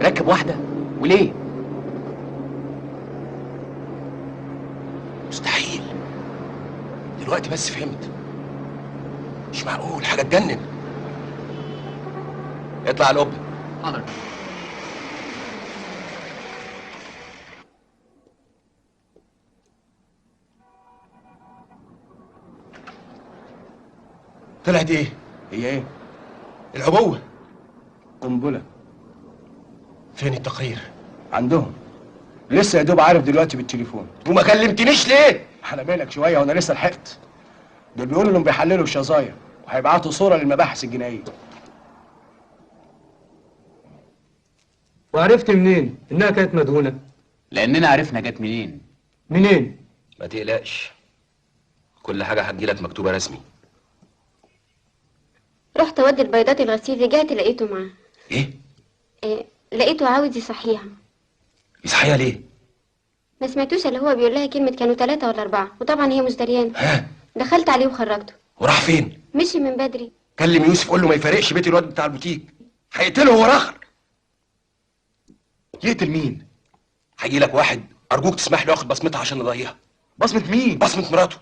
ركب واحده؟ وليه؟ مستحيل. دلوقتي بس فهمت. مش معقول، حاجه تجنن. اطلع القبه. حاضر. طلعت ايه؟ هي ايه؟ العبوة. قنبلة. فين التقرير؟ عندهم. لسه يا دوب عارف دلوقتي بالتليفون. وما كلمتنيش ليه؟ على بالك شوية وانا لسه لحقت. دول بيقولوا انهم بيحللوا الشظايا وهيبعتوا صورة للمباحث الجنائية. وعرفت منين انها كانت مدهونة؟ لاننا عرفنا جت منين. منين؟ ما تقلقش، كل حاجة هتجيلك مكتوبة رسمي. رحت اودي البيضات الغسيل، رجعت لقيته معاه. ايه؟ لقيته عاوز يصحيها. يصحيها ليه؟ ما سمعتوش اللي هو بيقول لها كلمة كانوا 3 ولا 4، وطبعا هي مش دريانة. دخلت عليه وخرجته. وراح فين؟ مشي من بدري. كلم يوسف قول له ما يفارقش بيت الواد بتاع البوتيك، هيقتله هو راخر. يقتل مين؟ هيجي لك واحد ارجوك تسمح له ياخد بصمتها عشان نضيعها. بصمة مين؟ بصمة مراته.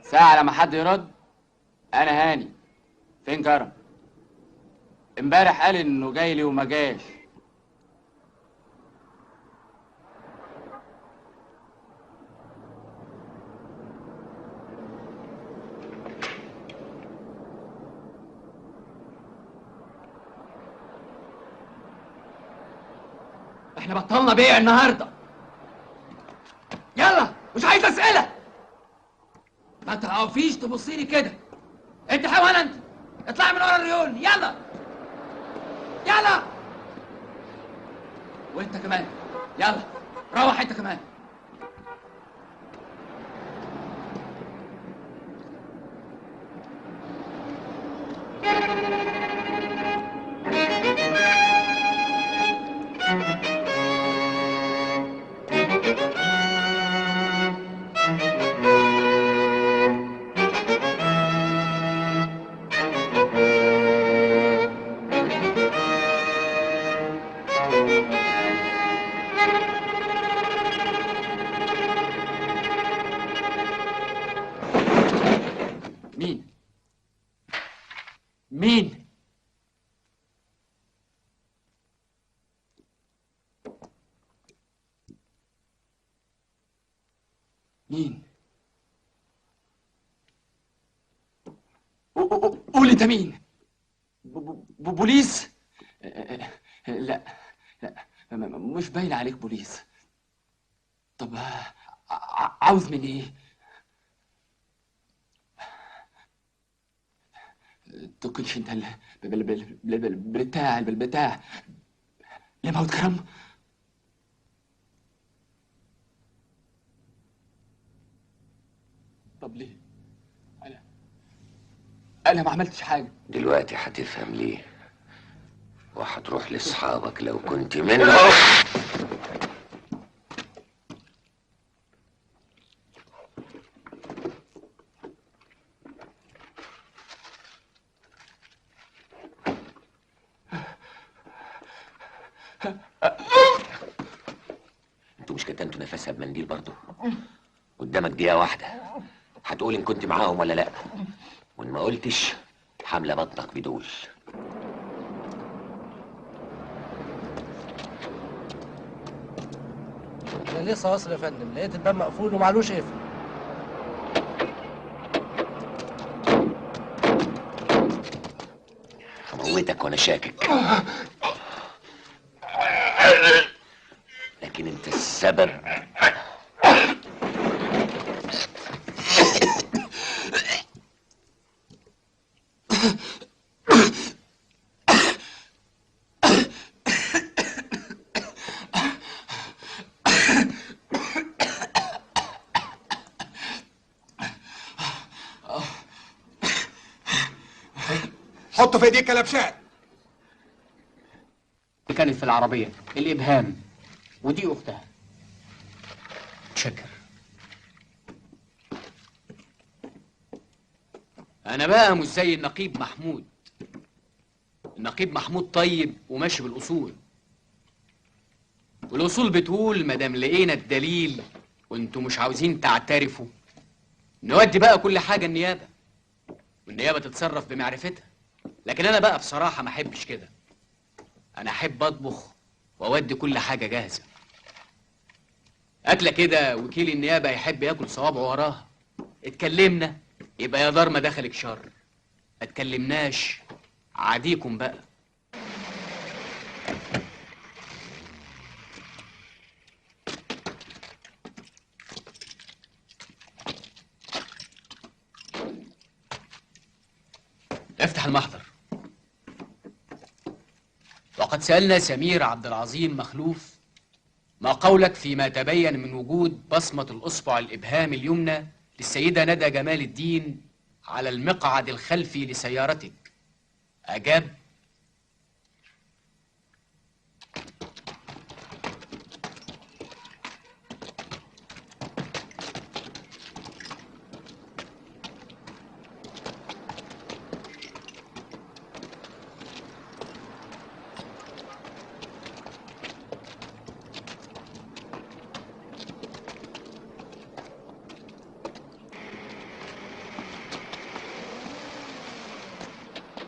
ساعة لما حد يرد. أنا هاني. فين كرم؟ امبارح قال إنه جاي لي وما جاش. احنا بطلنا بيع النهارده. يلا مش عايز اسئله. ما تعرفيش تبصيلي كده. انت حيوان انت. اطلعي من ورا الريون. يلا يلا. وانت كمان يلا روح انت كمان. مين؟ مين؟ مين؟ قول انت مين؟ بوليس؟ لا لا مش باين عليك بوليس. طب عاوز مني ايه؟ تكونش انت بالبتاع لموت كرم؟ طب ليه؟ انا ما عملتش حاجه. دلوقتي هتفهم ليه، وهتروح لاصحابك لو كنت منهم. انتوا مش كتمتوا نفسها بمنديل برضه؟ قدامك دقيقة واحدة هتقول ان كنت معاهم ولا لا، وان ما قلتش حاملة بطنك بدول. انا لسه واصل يا فندم، لقيت الباب مقفول ومعلوش قفل. هموتك وانا شاكك، لكن انت السبب. حطه في ايديك كلبشات. كانت في العربية الإبهام، ودي أختها. شكر. أنا بقى مش زي النقيب محمود. النقيب محمود طيب وماشي بالأصول، والأصول بتقول مادام لقينا الدليل وانتوا مش عاوزين تعترفوا، نودي بقى كل حاجة النيابة، والنيابة تتصرف بمعرفتها. لكن أنا بقى بصراحة ما أحبش كده. أنا أحب أطبخ وأودي كل حاجة جاهزة. أكلة كده وكيل النيابة يحب ياكل صوابعه وراها. اتكلمنا يبقى يا دار ما دخلك شر، ما اتكلمناش عاديكم بقى. افتح المحضر. وقد سألنا سمير عبد العظيم مخلوف ما قولك فيما تبين من وجود بصمة الأصبع الإبهام اليمنى للسيدة ندى جمال الدين على المقعد الخلفي لسيارتك. أجاب: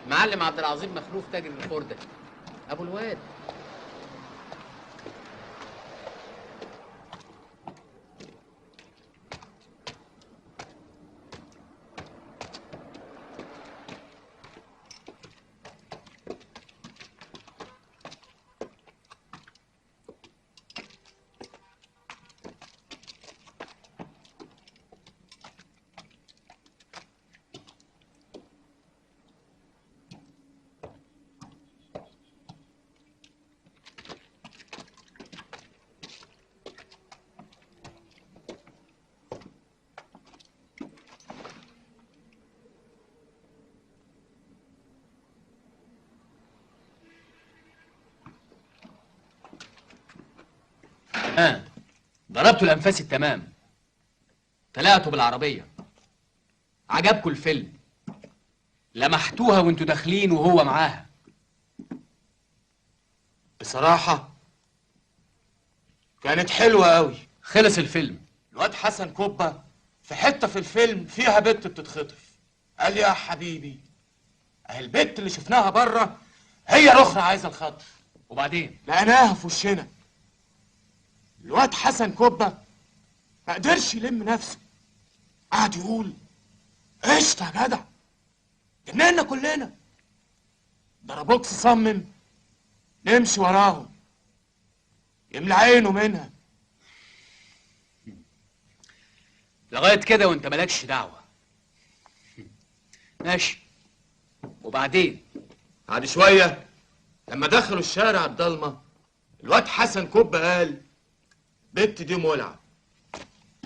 معلم عبد العظيم مخلوف تاجر الخردة، أبو الواد. ضربتوا الأنفاس التمام، طلعتوا بالعربية، عجبكوا الفيلم، لمحتوها وانتوا داخلين وهو معاها. بصراحة كانت حلوة قوي. خلص الفيلم. الواد حسن كوبا في حتة في الفيلم فيها بنت بتتخطف، قال يا حبيبي اهي البنت اللي شفناها بره هي الاخرى عايزة الخطف. وبعدين لقيناها في وشنا. الواد حسن كوبا ما قدرش يلم نفسه، قعد يقول قشطة يا جدع، جننا كلنا. ضربوكس صمم نمشي وراهم يملى عينه منها. لغاية كده وانت مالكش دعوة. ماشي، وبعدين؟ بعد شوية لما دخلوا الشارع الضلمة الواد حسن كوبا قال بنت دي مولعة،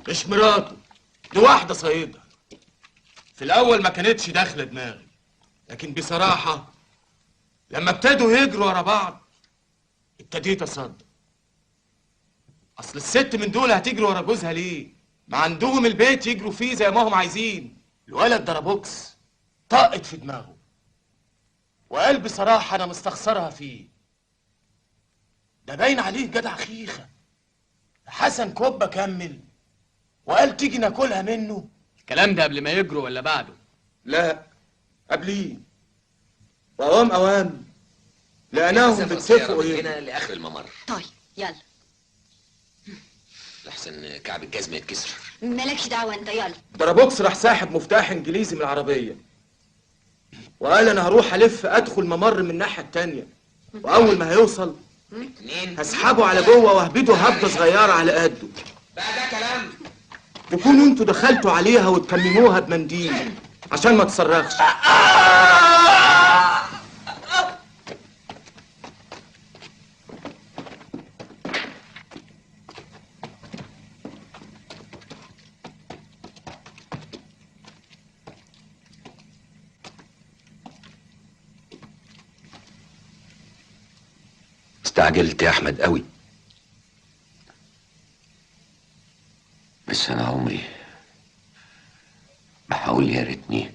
مش مراته، دي واحدة صيدة. في الأول ما كانتش داخلة دماغي، لكن بصراحة لما ابتدوا يجروا ورا بعض ابتديت أصدق. أصل الست من دول هتجري ورا جوزها ليه؟ ما عندهم البيت يجروا فيه زي ما هم عايزين. الولد ضربوكس طقت في دماغه وقال بصراحة أنا مستخسرها فيه، ده باين عليه جدع خيخة. حسن كوبا كمل وقال تيجي ناكلها منه. الكلام ده قبل ما يجروا ولا بعده؟ لا قبليه. وأوام أوام لقيناهم بيتفقوا من هنا لاخر الممر. طيب يلا. لحسن كعب الجزمه يتكسر. مالكش دعوة انت، يلا. ضربوكس راح ساحب مفتاح انجليزي من العربية وقال انا هروح الف ادخل ممر من الناحية التانية، واول ما هيوصل هسحبه على جوه واهبده هبدة صغيرة على قده. بقى ده كلام. تكونوا انتوا دخلتوا عليها وتكمموها بمنديل عشان ما تصرخش. استعجلت يا احمد قوي، بس انا عمري ما هقول يا ريتني.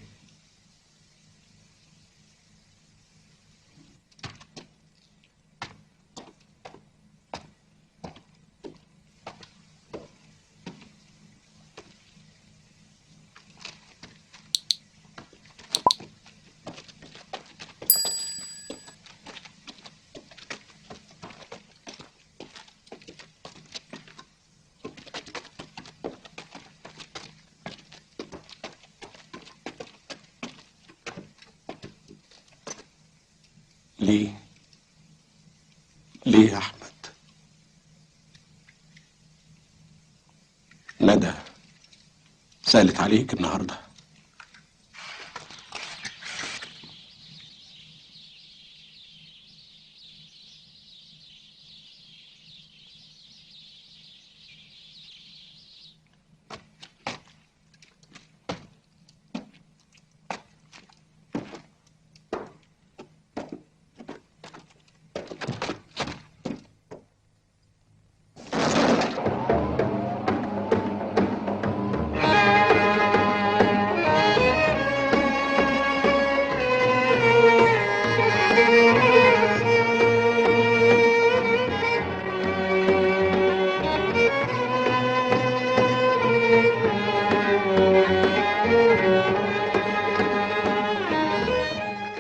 ليه ليه يا احمد؟ ندى سألت عليك النهارده.